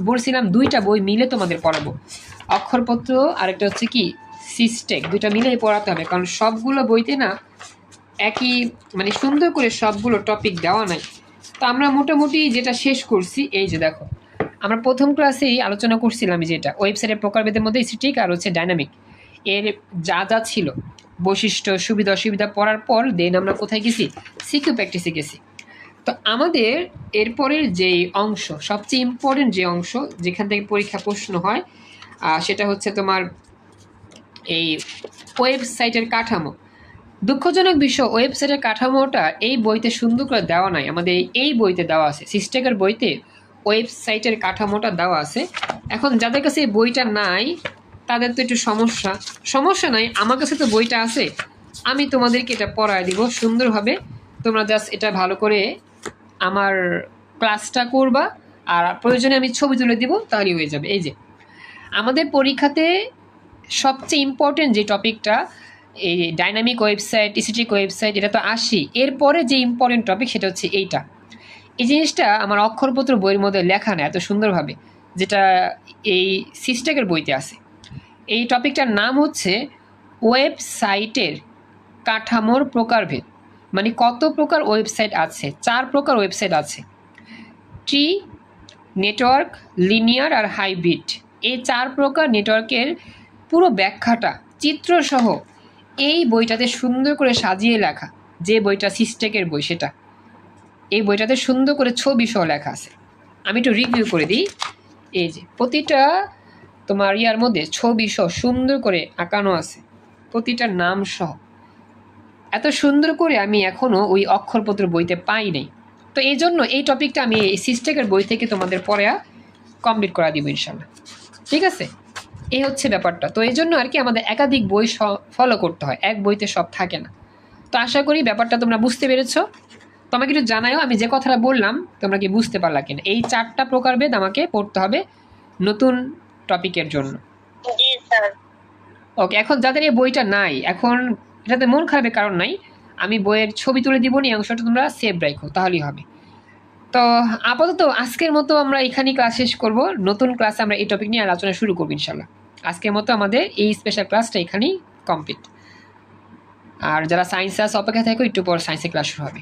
বলছিলাম 2টা বই মিলে তোমাদের পড়াবো, অক্ষরপত্র আর একটা হচ্ছে কি সিস্টেক, 2টা মিলেই পড়াতে হবে, কারণ সবগুলো বইতে না একই মানে সুন্দর করে সবগুলো টপিক দেওয়া নাই। তো আমরা মোটামুটি যেটা শেষ করছি, এই যে দেখো আমরা প্রথম ক্লাসেই আলোচনা করছিলাম যেটা ওয়েবসাইটের প্রকারভেদের মধ্যে স্ট্যাটিক আর হচ্ছে ডাইনামিক এর যা যা ছিল বৈশিষ্ট্য, সুবিধা অসুবিধা পড়ার পর দেন আমরা কোথায় গেছি, সিকিউ প্র্যাকটিসে গেছি। তো আমাদের এরপরের যেই অংশ, সবচেয়ে ইম্পর্টেন্ট যে অংশ যেখান থেকে পরীক্ষা প্রশ্ন হয়, সেটা হচ্ছে তোমার এই ওয়েবসাইটের কাঠামো। দুঃখজনক বিষয়, ওয়েবসাইটের কাঠামোটা এই বইতে সুন্দর করে দেওয়া নাই, আমাদের এই বইতে দেওয়া আছে, সিস্টেকের বইতে ওয়েবসাইটের কাঠামোটা দেওয়া আছে। এখন যাদের কাছে এই বইটা নাই তাদের তো একটু সমস্যা নাই, আমার কাছে তো বইটা আছে, আমি তোমাদেরকে এটা পড়ায় দিব সুন্দরভাবে। তোমরা জাস্ট এটা ভালো করে আমার ক্লাসটা করবা, আর প্রয়োজনে আমি ছবি তুলে দিব, তাহলেই হয়ে যাবে। এই যে আমাদের পরীক্ষাতে সবচেয়ে ইম্পর্টেন্ট যে টপিকটা এই ডাইনামিক ওয়েবসাইট, স্ট্যাটিক ওয়েবসাইট, এটা তো আসি, এরপরে যে ইম্পর্টেন্ট টপিক সেটা হচ্ছে এইটা। এই জিনিসটা আমার অক্ষরপত্র বইয়ের মধ্যে লেখা না এত সুন্দরভাবে, যেটা এই সিস্টেকের বইতে আছে। এই টপিকটার নাম হচ্ছে ওয়েবসাইটের কাঠামোর প্রকারভেদ, মানে কত প্রকার ওয়েবসাইট আছে। 4 প্রকার ওয়েবসাইট আছে, ট্রি, নেটওয়ার্ক, লিনিয়ার আর হাইব্রিড। এই 4 প্রকার নেটওয়ার্কের পুরো ব্যাখ্যাটা চিত্রসহ এই বইটাতে সুন্দর করে সাজিয়ে লেখা, যে বইটা সিস্টেকের বই সেটা, এই বইটাতে সুন্দর করে ছবি সহ লেখা আছে। আমি একটু রিভিউ করে দিই। এই যে প্রতিটা তোমার ইয়ার মধ্যে ছবি সহ সুন্দর করে আঁকানো আছে, প্রতিটার নাম সহ। এত সুন্দর করে আমি এখনও ওই অক্ষরপত্র বইতে পাই নাই। তো এই জন্য এই টপিকটা আমি এই সিস্টেকের বই থেকে তোমাদের পরে কমপ্লিট করা দিব ইনশাল্লাহ। ঠিক আছে, এই হচ্ছে ব্যাপারটা। তো এই জন্য আর কি আমাদের একাধিক বই ফলো করতে হয়, এক বইতে সব থাকে না। তো আশা করি ব্যাপারটা তোমরা বুঝতে পেরেছো। তোমাকে একটু জানাও আমি যে কথাটা বললাম তোমরা কি বুঝতে পারলা কিনা। এই 4টা প্রকারভেদ আমাকে পড়তে হবে নতুন টপিকের জন্য। জি স্যার। ওকে, এখন যাদের এই বইটা নাই, এখন এটাতে মন খারাপের কারণ নাই, আমি বইয়ের ছবি তুলে দিব, এই অংশটা তোমরা সেভ রাখো, তাহলেই হবে। তো আপাতত আজকের মতো আমরা এখানেই ক্লাস শেষ করব, নতুন ক্লাসে আমরা এই টপিক নিয়ে আলোচনা শুরু করবো ইনশাল্লাহ। আজকের মতো আমাদের এই স্পেশাল ক্লাসটা এখানেই কমপ্লিট। আর যারা সায়েন্সে আছে অপেক্ষা থাকো, একটু পর সায়েন্সের ক্লাস শুরু হবে।